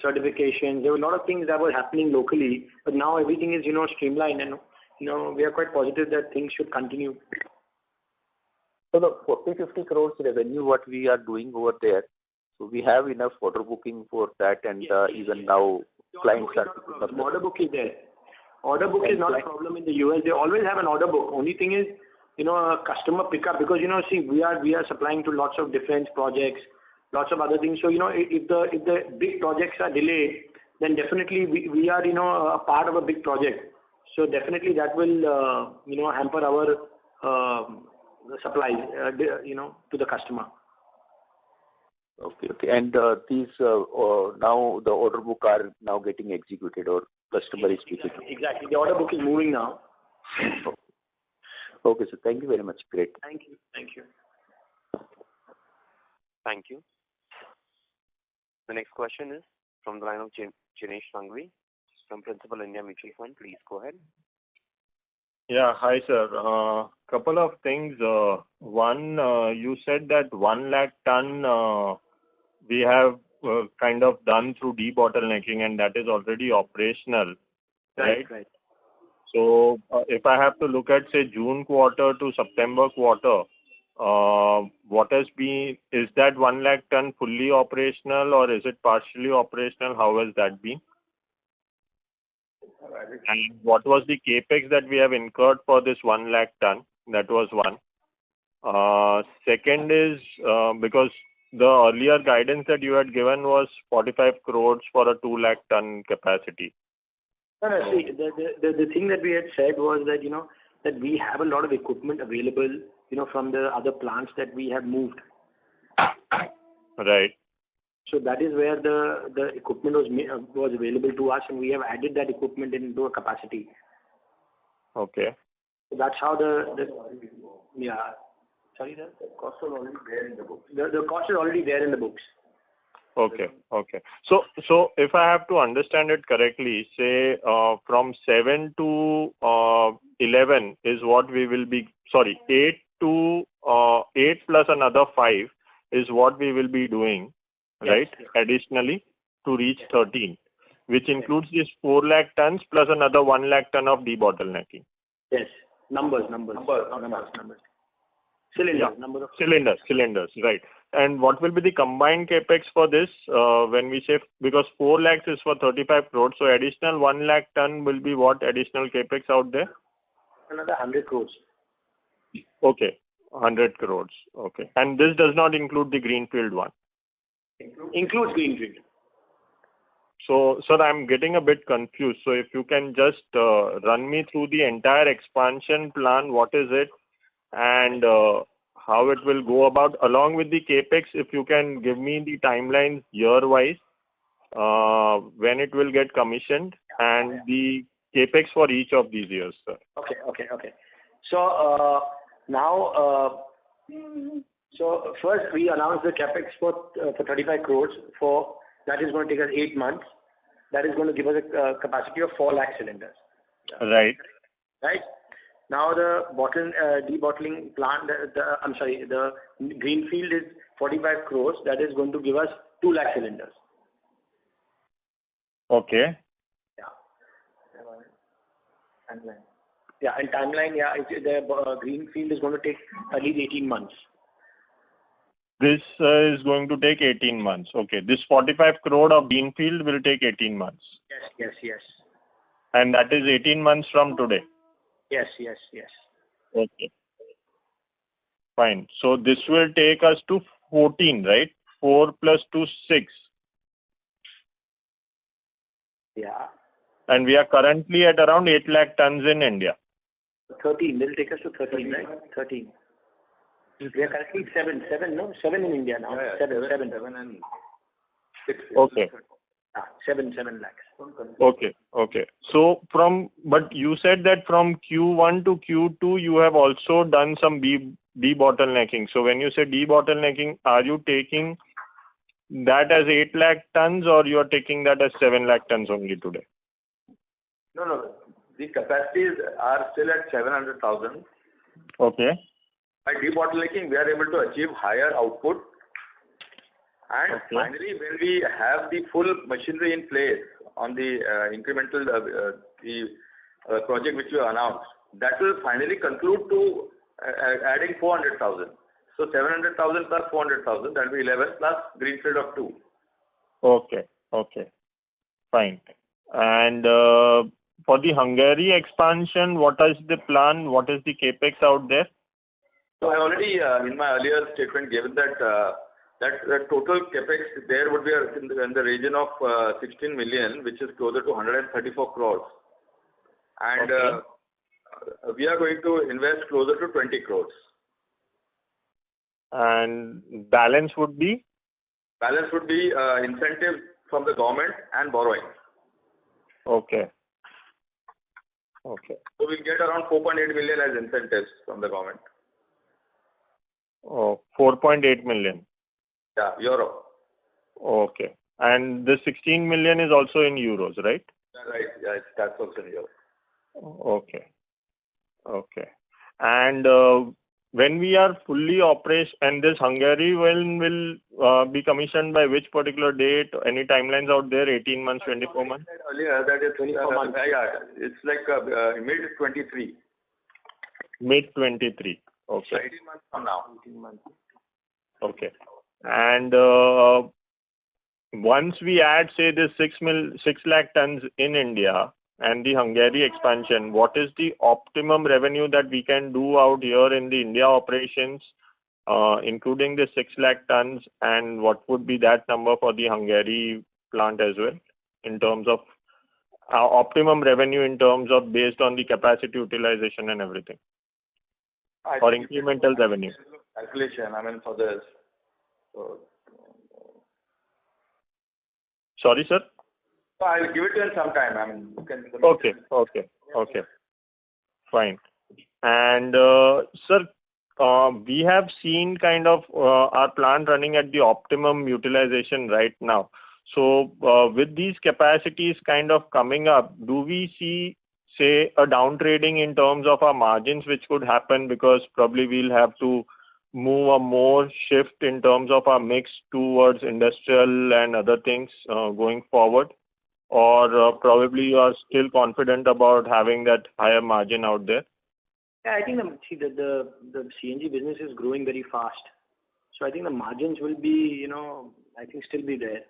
Speaker 3: certifications. There were a lot of things that were happening locally, but now everything is streamlined, and we are quite positive that things should continue.
Speaker 12: So the 40-50 crores revenue what we are doing over there, so we have enough order booking for that, and even now clients are.
Speaker 3: The order book is there. Order book is not a problem in the US. They always have an order book. Only thing is, a customer pickup, because see, we are supplying to lots of defense projects, lots of other things. So if the big projects are delayed, then definitely we are a part of a big project. So definitely that will hamper our supplies to the customer.
Speaker 12: Okay. And these now the order book are now getting executed or customer is picking.
Speaker 3: Exactly. The order book is moving now.
Speaker 12: Okay, so thank you very much. Great.
Speaker 3: Thank you.
Speaker 1: Thank you. The next question is from the line of Jinesh Sanghvi from Principal India Mutual Fund. Please go ahead.
Speaker 13: Yeah, hi sir. Couple of things. One, you said that 1 lakh ton we have kind of done through debottlenecking, and that is already operational, right?
Speaker 3: Right.
Speaker 13: So if I have to look at say June quarter to September quarter, what has been, is that 1 lakh ton fully operational or is it partially operational? How has that been? And what was the capex that we have incurred for this 1 lakh ton? That was one. Second is because the earlier guidance that you had given was 45 crores for a 2 lakh ton capacity.
Speaker 3: No, see, the thing that we had said was that that we have a lot of equipment available from the other plants that we have moved.
Speaker 13: Right.
Speaker 3: So that is where the equipment was available to us, and we have added that equipment into a capacity.
Speaker 13: Okay.
Speaker 3: So that's how the cost was already there in the books. The cost is already there in the books.
Speaker 13: Okay. So if I have to understand it correctly, say from 7 to 11 is what we will be. Sorry, 8 to 8 plus another 5 is what we will be doing. Right, yes. Additionally to reach 13, which includes this 4 lakh tons plus another 1 lakh ton of debottlenecking.
Speaker 3: Yes, numbers. Cylinders,
Speaker 13: yeah.
Speaker 3: Number of
Speaker 13: cylinders, right. And what will be the combined capex for this when we say, because 4 lakhs is for 35 crores, so additional 1 lakh ton will be what additional capex out there?
Speaker 3: Another 100 crores.
Speaker 13: Okay, 100 crores. Okay, and this does not include the greenfield one?
Speaker 3: Includes greenfield.
Speaker 13: So, sir, I'm getting a bit confused. So, if you can just run me through the entire expansion plan, what is it, and how it will go about, along with the capex. If you can give me the timelines year-wise, when it will get commissioned, and the capex for each of these years, sir.
Speaker 3: Okay. So now, so first we announced the capex for 35 crores. That is going to take us 8 months. That is going to give us a capacity of 4 lakh cylinders.
Speaker 13: Right.
Speaker 3: Right. Now the debottling plant, the greenfield is 45 crores. That is going to give us 2 lakh cylinders.
Speaker 13: Okay.
Speaker 3: Yeah, and timeline, the greenfield is going to take at least 18 months.
Speaker 13: This is going to take 18 months. Okay. This 45 crore of greenfield will take 18 months.
Speaker 3: Yes.
Speaker 13: And that is 18 months from today.
Speaker 3: Yes.
Speaker 13: Okay. Fine. So this will take us to 14, right? 4 plus 2, 6.
Speaker 3: Yeah.
Speaker 13: And we are currently at around 8 lakh tons in India.
Speaker 3: 13. They'll take us to 13, right? 13. We are currently 7 in India now.
Speaker 5: Yeah,
Speaker 3: 7
Speaker 5: and 6.
Speaker 13: Okay.
Speaker 3: 7 lakhs.
Speaker 13: Okay. So but you said that from Q1 to Q2 you have also done some debottlenecking. So when you say debottlenecking, are you taking that as 8 lakh tons or you are taking that as 7 lakh tons only today?
Speaker 5: No. The capacities are still at 700,000.
Speaker 13: Okay.
Speaker 5: By debottlenecking, we are able to achieve higher output. And finally, when we have the full machinery in place on the incremental project which you announced, that will finally conclude to adding 400,000. So 700,000 plus 400,000, that will be 11 plus greenfield of 2.
Speaker 13: Okay. Fine. And for the Hungary expansion, what is the plan? What is the capex out there?
Speaker 5: So I already, in my earlier statement, given that the total capex there would be in the region of 16 million, which is closer to 134 crores. And we are going to invest closer to 20 crores.
Speaker 13: And balance would be?
Speaker 5: Balance would be incentive from the government and borrowing.
Speaker 13: Okay.
Speaker 5: So we'll get around 4.8 million as incentives from the government.
Speaker 13: Oh, 4.8 million.
Speaker 5: Yeah, euro.
Speaker 13: Okay. And the 16 million is also in euros, right?
Speaker 5: Right. Yeah, that's also in euros.
Speaker 13: Okay. And when we are fully operational, and this Hungary will be commissioned by which particular date? Any timelines out there? 18 months, 24 months?
Speaker 5: Earlier, that is 24 months. Yeah, it's like mid-23.
Speaker 13: Mid-23. Okay.
Speaker 5: 18 months from now.
Speaker 13: Okay. And once we add, say, this 6 lakh tons in India and the Hungary expansion, what is the optimum revenue that we can do out here in the India operations, including the 6 lakh tons, and what would be that number for the Hungary plant as well, in terms of optimum revenue in terms of based on the capacity utilization and everything? Or incremental revenue?
Speaker 5: Calculation, for this. So,
Speaker 13: sorry, sir?
Speaker 5: So I'll give it to you in some time. You can.
Speaker 13: Okay. Fine. And sir, we have seen kind of our plant running at the optimum utilization right now. So with these capacities kind of coming up, do we see, say, a down trading in terms of our margins which could happen, because probably we'll have to move a more shift in terms of our mix towards industrial and other things going forward? Or probably you are still confident about having that higher margin out there?
Speaker 3: Yeah, I think the CNG business is growing very fast. So I think the margins will be, still be there.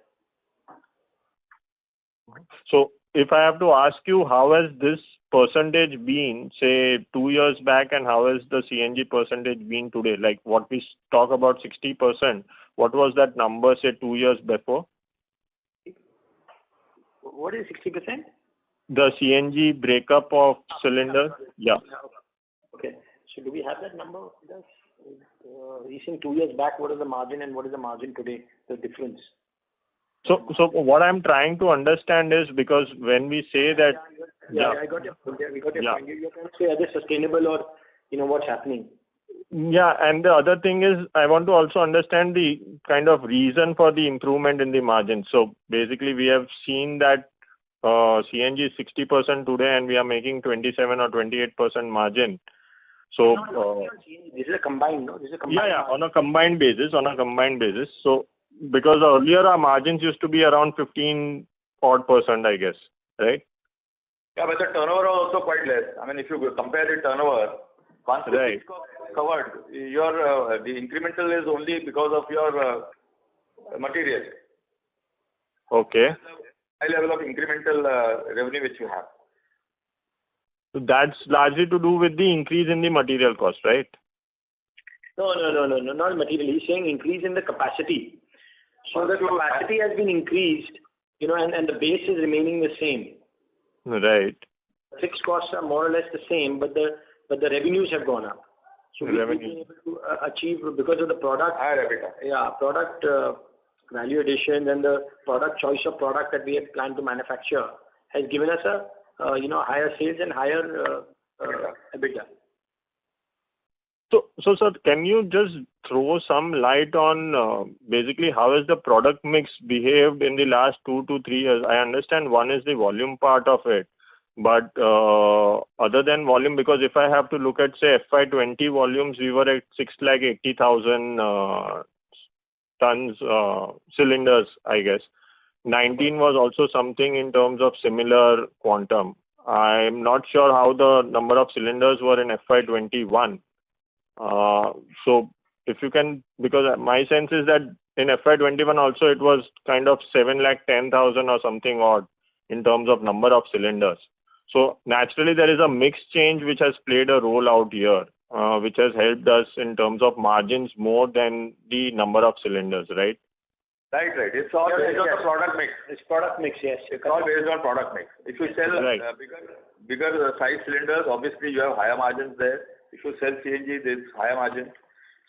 Speaker 13: So if I have to ask you, how has this percentage been, say, 2 years back, and how has the CNG percentage been today? Like what we talk about 60%, what was that number, say, 2 years before?
Speaker 3: What is 60%?
Speaker 13: The CNG breakup of cylinders? Yeah.
Speaker 3: Okay. So do we have that number with us? You 2 years back, what is the margin and what is the margin today, the difference?
Speaker 13: So what I'm trying to understand is, because when we say that...
Speaker 3: I got your point. We got your point. You're trying to say, are they sustainable, or, what's happening?
Speaker 13: Yeah, and the other thing is, I want to also understand the kind of reason for the improvement in the margin. So basically, we have seen that CNG is 60% today, and we are making 27 or 28% margin. So
Speaker 3: this is a combined, no? This is a combined.
Speaker 13: Yeah, on a combined basis. So because earlier our margins used to be around 15 odd %, I guess, right?
Speaker 5: Yeah, but the turnover was also quite less. I mean, if you compare the turnover, once the fixed cost is covered, your the incremental is only because of your material.
Speaker 13: Okay.
Speaker 5: High level of incremental revenue which you have.
Speaker 13: So that's largely to do with the increase in the material cost, right?
Speaker 3: No, not material. He's saying increase in the capacity. So the capacity has been increased, and the base is remaining the same.
Speaker 13: Right.
Speaker 3: Fixed costs are more or less the same, but the revenues have gone up. So we've been able to achieve, because of the product.
Speaker 5: Higher EBITDA.
Speaker 3: Yeah, product value addition and the product choice of product that we have planned to manufacture has given us a higher sales and higher EBITDA.
Speaker 13: So sir, can you just throw some light on basically how has the product mix behaved in the last 2 to 3 years? I understand one is the volume part of it, but other than volume, because if I have to look at, say, FY20 volumes, we were at 680,000 tons cylinders, I guess. 19 was also something in terms of similar quantum. I'm not sure how the number of cylinders were in FY21. So if you can, because my sense is that in FY21 also it was kind of 710,000 or something odd in terms of number of cylinders. So naturally there is a mix change which has played a role out here, which has helped us in terms of margins more than the number of cylinders, right?
Speaker 5: Right. It's all based on the product mix.
Speaker 3: It's product mix, yes.
Speaker 5: It's all based on product mix. If you sell bigger size cylinders, obviously you have higher margins there. If you sell CNG, there's higher margin.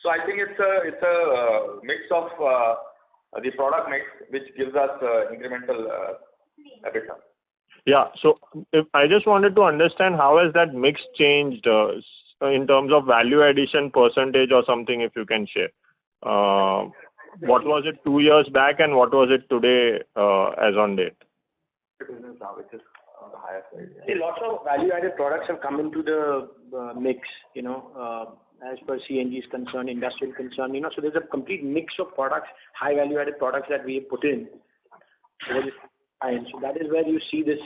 Speaker 5: So I think it's a mix of the product mix which gives us incremental EBITDA.
Speaker 13: Yeah. So if I just wanted to understand how has that mix changed in terms of value addition percentage or something, if you can share. What was it 2 years back and what was it today as on date?
Speaker 3: See, lots of value-added products have come into the mix, as per CNG is concerned, industrial concerned, so there's a complete mix of products, high value-added products that we have put in. And so that is where you see this,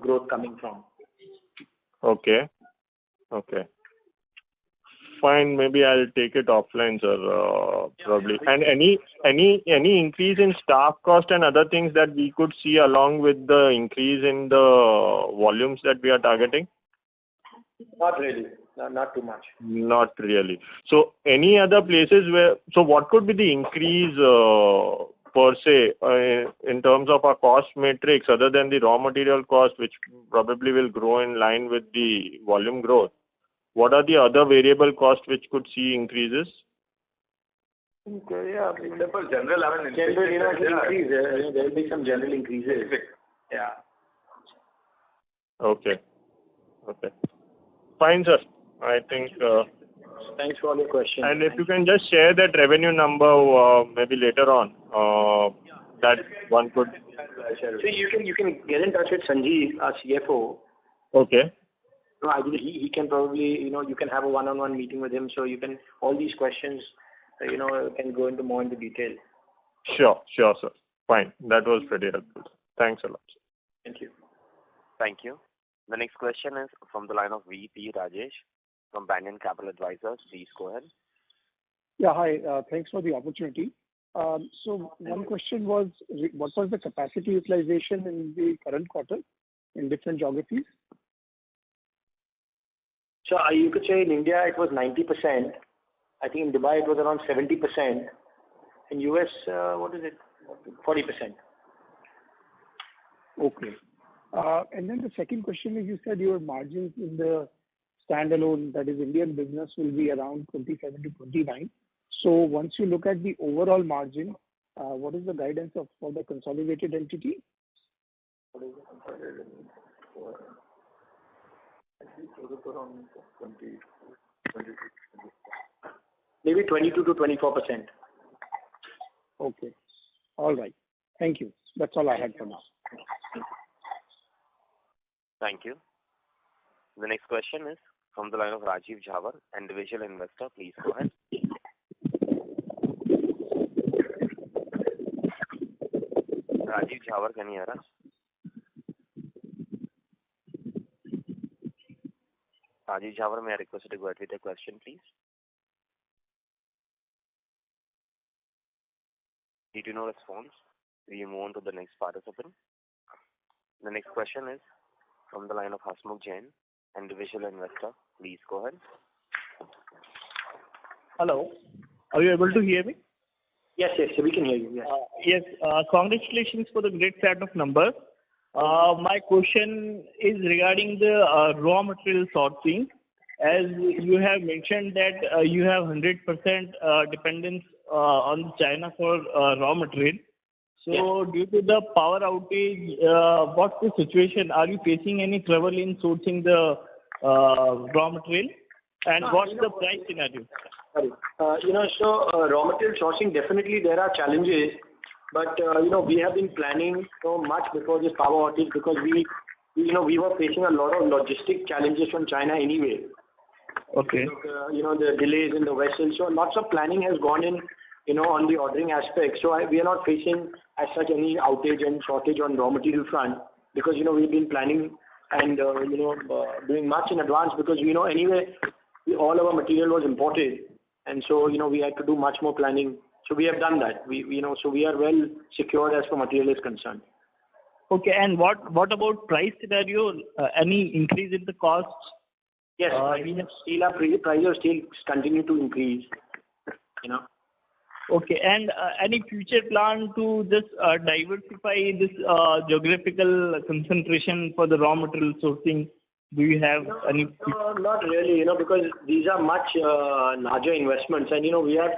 Speaker 3: growth coming from.
Speaker 13: Okay. Fine, maybe I'll take it offline, sir, probably. And any increase in staff cost and other things that we could see along with the increase in the volumes that we are targeting?
Speaker 3: Not really. Not too much.
Speaker 13: Not really. So any other places so what could be the increase per se in terms of our cost matrix other than the raw material cost, which probably will grow in line with the volume growth? What are the other variable costs which could see increases?
Speaker 3: Okay, yeah, general, increase. There will be some general increases. Yeah.
Speaker 13: Okay. Fine, sir. I think.
Speaker 3: Thanks for all your questions.
Speaker 13: And if you can just share that revenue number maybe later on, that one could.
Speaker 3: So you can get in touch with Sanjeev, our CFO.
Speaker 13: Okay.
Speaker 3: No, he can probably, you can have a one-on-one meeting with him, so you can, all these questions, can go into more into detail.
Speaker 13: Sure, sir. Fine. That was pretty helpful. Thanks a lot, sir.
Speaker 3: Thank you.
Speaker 1: Thank you. The next question is from the line of VP Rajesh from Banyan Capital Advisors. Please go ahead.
Speaker 14: Yeah, hi. Thanks for the opportunity. So one question was, what was the capacity utilization in the current quarter in different geographies?
Speaker 3: So you could say in India it was 90%. I think in Dubai it was around 70%. In US, what is it? 40%.
Speaker 14: Okay. And then the second question is, you said your margins in the standalone, that is Indian business, will be around 27 to 29. So once you look at the overall margin, what is the guidance for the consolidated entity?
Speaker 5: What is the consolidated for? I think it was around 22.
Speaker 3: Maybe 22 to 24%.
Speaker 14: Okay. All right. Thank you. That's all I had for now.
Speaker 1: Thank you. The next question is from the line of Rajiv Jhawar, individual investor. Please go ahead. Rajiv Jhawar, can you hear us? Rajiv Jhawar, may I request you to go ahead with the question, please? Due to no response, we move on to the next participant. The next question is from the line of Hasmukh Jain, individual investor. Please go ahead.
Speaker 15: Hello. Are you able to hear me?
Speaker 3: Yes, we can hear you. Yes.
Speaker 15: Yes. Congratulations for the great set of numbers. My question is regarding the raw material sourcing. As you have mentioned that you have 100% dependence on China for raw material. So due to the power outage, what's the situation? Are you facing any trouble in sourcing the raw material? And what's the price scenario?
Speaker 3: Sorry. Raw material sourcing, definitely there are challenges. But, we have been planning so much before this power outage because we were facing a lot of logistic challenges from China anyway.
Speaker 15: Okay.
Speaker 3: The delays in the vessels. So lots of planning has gone in, on the ordering aspect. So we are not facing as such any outage and shortage on raw material front because, we've been planning and, doing much in advance because, anyway, all our material was imported. And so, we had to do much more planning. So we have done that. So we are well secured as far material is concerned.
Speaker 15: Okay. And what about price scenario? Any increase in the costs?
Speaker 3: Yes. Price of steel continue to increase.
Speaker 15: Okay. And any future plan to just diversify this geographical concentration for the raw material sourcing? Do you have any?
Speaker 3: Not really, because these are much larger investments, and we are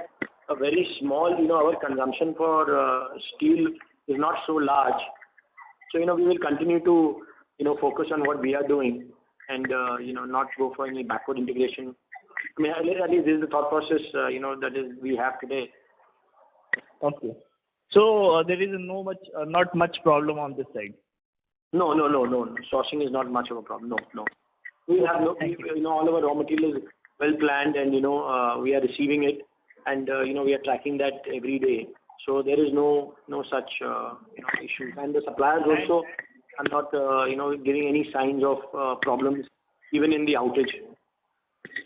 Speaker 3: a very small. Our consumption for steel is not so large, so we will continue to focus on what we are doing, and not go for any backward integration. I mean, at least this is the thought process that is we have today.
Speaker 15: Okay. So there is not much problem on this side.
Speaker 3: No. Sourcing is not much of a problem. No. We have all our raw material is well planned, and we are receiving it, and we are tracking that every day. So there is no such issues, and the suppliers also are not giving any signs of problems even in the outage.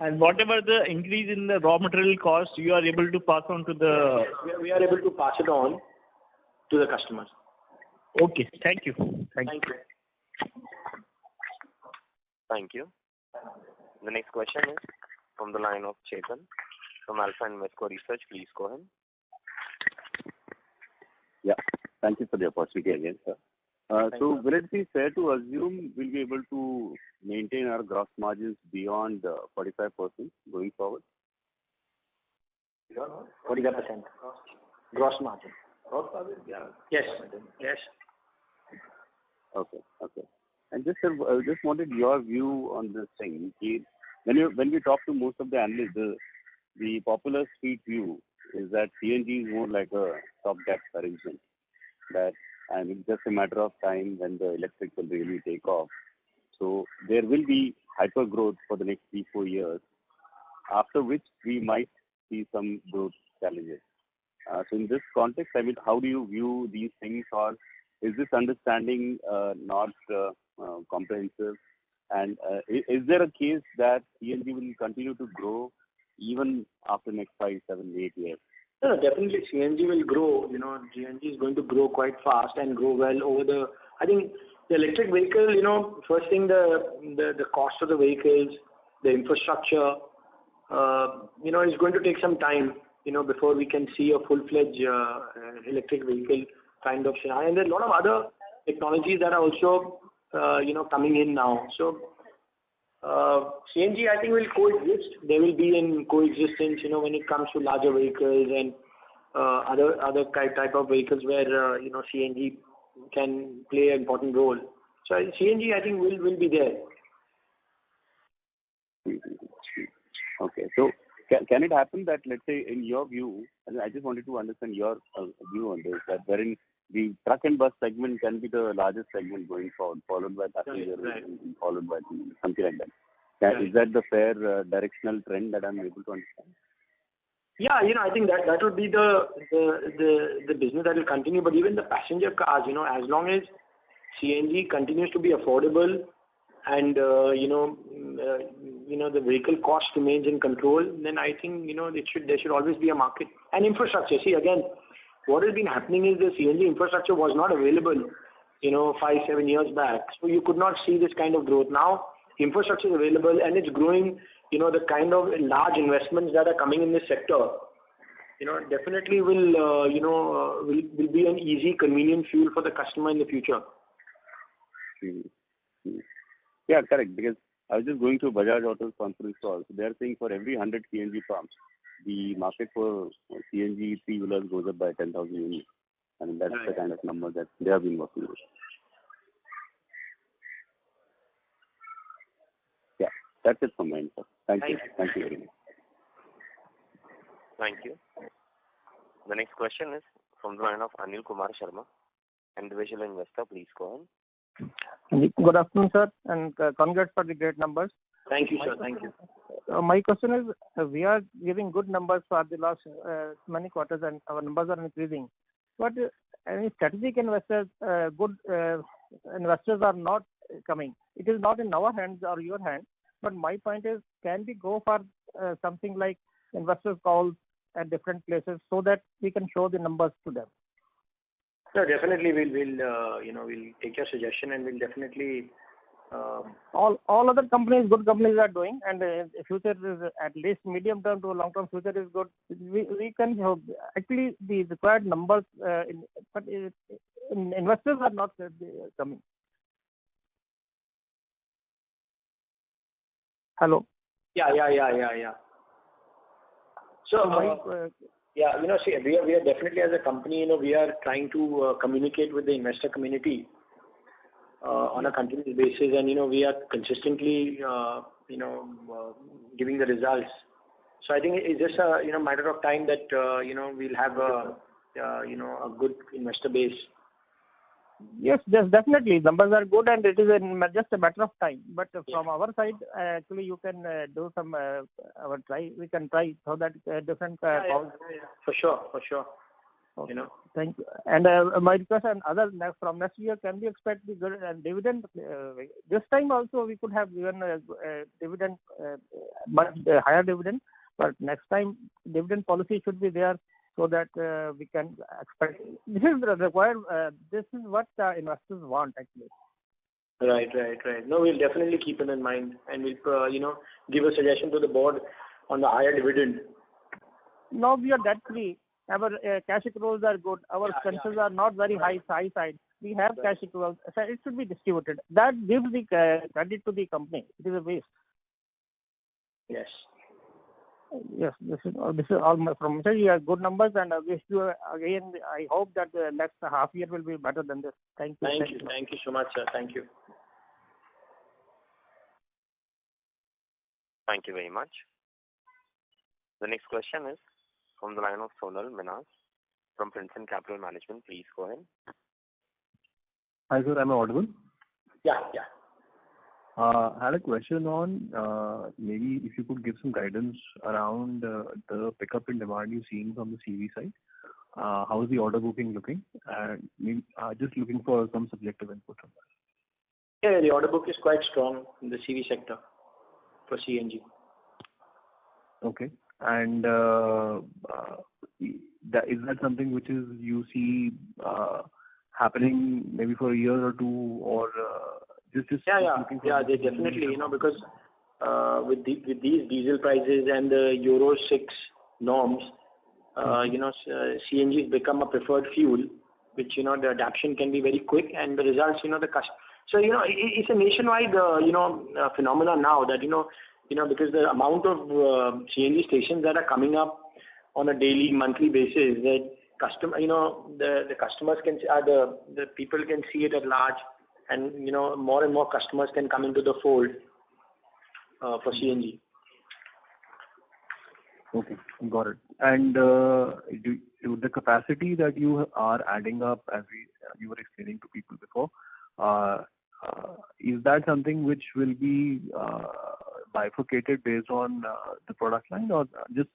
Speaker 15: And whatever the increase in the raw material cost, you are able to pass on to the.
Speaker 3: We are able to pass it on to the customers.
Speaker 15: Okay. Thank you.
Speaker 3: Thank you.
Speaker 1: Thank you. The next question is from the line of Chetan from Alpha Invesco Research. Please go ahead.
Speaker 11: Yeah. Thank you for the opportunity again, sir. So will it be fair to assume we'll be able to maintain our gross margins beyond 45% going forward?
Speaker 3: 45% gross margin.
Speaker 5: Yeah.
Speaker 3: Yes.
Speaker 11: Okay. And just wanted your view on this thing. When we talk to most of the analysts, the popular street view is that CNG is more like a stopgap arrangement. That it's just a matter of time when the electric will really take off. So there will be hyper growth for the next 3-4 years, after which we might see some growth challenges. So in this context, how do you view these things, or is this understanding not comprehensive? And is there a case that CNG will continue to grow even after next 5, 7, 8 years?
Speaker 3: No, definitely CNG will grow. CNG is going to grow quite fast and grow well over I think the electric vehicle, first thing, the cost of the vehicles, the infrastructure, is going to take some time, before we can see a full-fledged electric vehicle kind of scenario. And there are a lot of other technologies that are also, coming in now. So CNG, I think, will coexist. They will be in coexistence, when it comes to larger vehicles and other type of vehicles where CNG can play an important role. So CNG, I think, will be there.
Speaker 11: Okay. So can it happen that, let's say, in your view, I just wanted to understand your view on this, that wherein the truck and bus segment can be the largest segment going forward, followed by passenger, and followed by something like that. Is that the fair directional trend that I'm able to understand?
Speaker 3: Yeah, I think that would be the business that will continue. But even the passenger cars, as long as CNG continues to be affordable and the vehicle cost remains in control, then I think there should always be a market. And infrastructure. See, again, what has been happening is the CNG infrastructure was not available 5-7 years back, so you could not see this kind of growth. Now infrastructure is available and it's growing. The kind of large investments that are coming in this sector, definitely will be an easy, convenient fuel for the customer in the future.
Speaker 11: Yeah, correct. Because I was just going through Bajaj Auto's conference call. So they are saying for every 100 CNG pumps, the market for CNG three-wheelers goes up by 10,000 units. I mean, that's the kind of number that they have been working with. Yeah, that's it from my end, sir. Thank you. Thank you very much.
Speaker 1: Thank you. The next question is from the line of Anil Kumar Sharma, individual investor. Please go ahead.
Speaker 16: Good afternoon, sir, and congrats for the great numbers.
Speaker 3: Thank you, sir. Thank you.
Speaker 16: My question is, we are giving good numbers for the last many quarters, and our numbers are increasing. But any strategic investors, good investors are not coming. It is not in our hands or your hands. But my point is, can we go for something like investors calls at different places so that we can show the numbers to them?
Speaker 3: So definitely we'll take your suggestion and we'll definitely.
Speaker 16: All other companies, good companies are doing, and future is at least medium term to long term future is good. We can actually the required numbers, but investors are not coming. Hello.
Speaker 3: Yeah. So see, we are definitely, as a company, we are trying to communicate with the investor community on a continuous basis, and we are consistently giving the results. So I think it's just a matter of time that we'll have a good investor base.
Speaker 16: Yes, definitely. Numbers are good, and it is just a matter of time. But from our side, actually, you can do some try. We can try so that different calls.
Speaker 3: For sure.
Speaker 16: Okay. Thank you. And my request and from next year, can we expect the good dividend? This time also we could have given a dividend, much higher dividend. But next time, dividend policy should be there so that we can expect. This is required. This is what investors want, actually.
Speaker 3: Right. No, we'll definitely keep it in mind, and we'll give a suggestion to the board on the higher dividend.
Speaker 16: Now we are debt free. Our cash accruals are good. Our expenses are not very high side. We have cash accruals. So it should be distributed. That gives the credit to the company. It is a waste.
Speaker 3: Yes.
Speaker 16: Yes, this is all from me. You have good numbers, and I wish you again. I hope that the next half year will be better than this. Thank you.
Speaker 3: Thank you so much, sir. Thank you.
Speaker 1: Thank you very much. The next question is from the line of Sonal Minhas from Princeton Capital Management. Please go ahead.
Speaker 17: Hi, sir. Am I audible?
Speaker 3: Yeah.
Speaker 17: I had a question on maybe if you could give some guidance around the pickup in demand you're seeing from the CV side. How is the order booking looking? And maybe just looking for some subjective input on that.
Speaker 3: Yeah, the order book is quite strong in the CV sector for CNG.
Speaker 17: Okay. And is that something which is you see happening maybe for a year or two, or just
Speaker 3: yeah, they definitely, because with these diesel prices and the Euro 6 norms, CNG has become a preferred fuel, which the adaptation can be very quick, and the results, so it's a nationwide phenomenon now that because the amount of CNG stations that are coming up on a daily, monthly basis, that the customers can the people can see it at large, and more and more customers can come into the fold for CNG.
Speaker 17: Okay, got it. And the capacity that you are adding up, as you were explaining to people before, is that something which will be bifurcated based on the product line, or just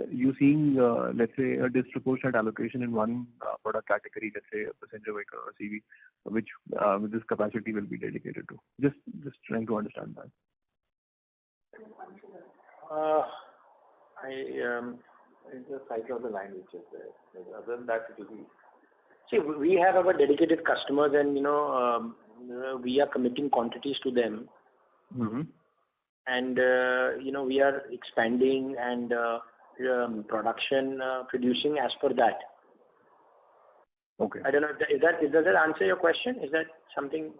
Speaker 17: you seeing, let's say, a disproportionate allocation in one product category, let's say a passenger vehicle or CV, which with this capacity will be dedicated to? Just trying to understand that.
Speaker 5: It's the cycle of the line which is there. Other than that, it will be.
Speaker 3: See, we have our dedicated customers, and we are committing quantities to them.
Speaker 17: Mm-hmm.
Speaker 3: And we are expanding and producing as per that.
Speaker 17: Okay.
Speaker 3: I don't know. Does that answer your question? Is that something?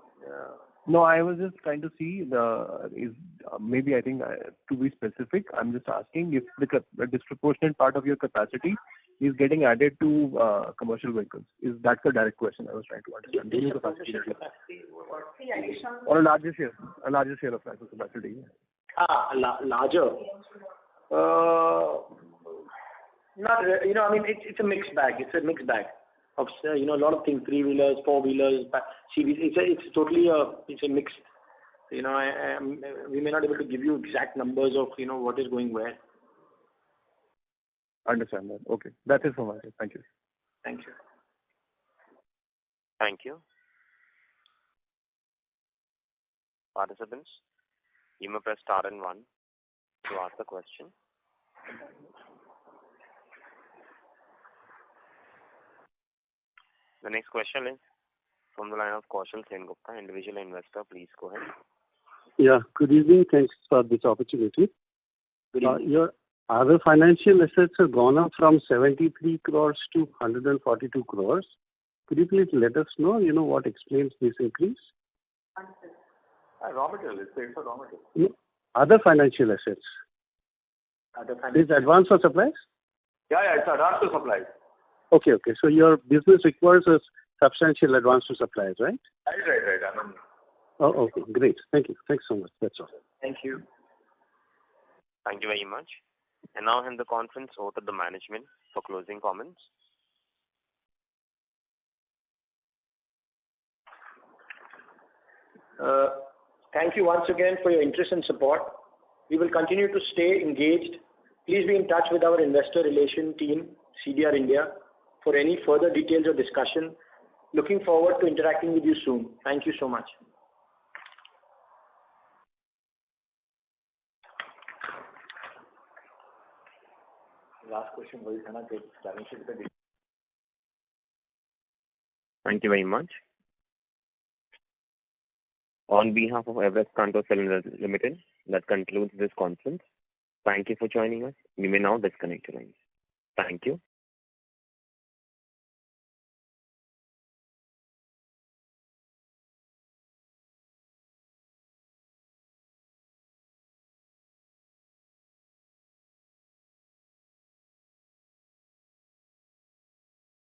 Speaker 17: No, I was just trying to see maybe I think to be specific, I'm just asking if the disproportionate part of your capacity is getting added to commercial vehicles. That's the direct question I was trying to understand. Or a larger share of capacity.
Speaker 3: Larger. Not. I mean, it's a mixed bag. It's a mixed bag of a lot of things: 3-wheelers, 4-wheelers, CVs. It's totally it's a mix. We may not be able to give you exact numbers of what is going where.
Speaker 17: Understand that. Okay, that is from my side. Thank you.
Speaker 3: Thank you.
Speaker 1: Thank you. Participants, you may press star and 1 to ask the question. The next question is from the line of Kaushal Sengupta, individual investor. Please go ahead.
Speaker 18: Yeah, good evening. Thanks for this opportunity.
Speaker 3: Good evening.
Speaker 18: Your other financial assets have gone up from 73 crores to 142 crores. Could you please let us know, what explains this increase?
Speaker 5: Raw material. It's for raw material.
Speaker 18: Other financial assets. Is advance for supplies?
Speaker 5: Yeah, it's advance to supplies.
Speaker 18: Okay. So your business requires a substantial advance to suppliers, right?
Speaker 5: Right.
Speaker 18: Oh, okay. Great. Thank you. Thanks so much. That's all.
Speaker 3: Thank you.
Speaker 1: Thank you very much. And now hand the conference over to the management for closing comments.
Speaker 3: Thank you once again for your interest and support. We will continue to stay engaged. Please be in touch with our investor relation team, CDR India, for any further details or discussion. Looking forward to interacting with you soon. Thank you so much.
Speaker 5: Last question was
Speaker 1: Thank you very much. On behalf of Everest Canto Cylinders Limited, that concludes this conference. Thank you for joining us. You may now disconnect your lines. Thank you.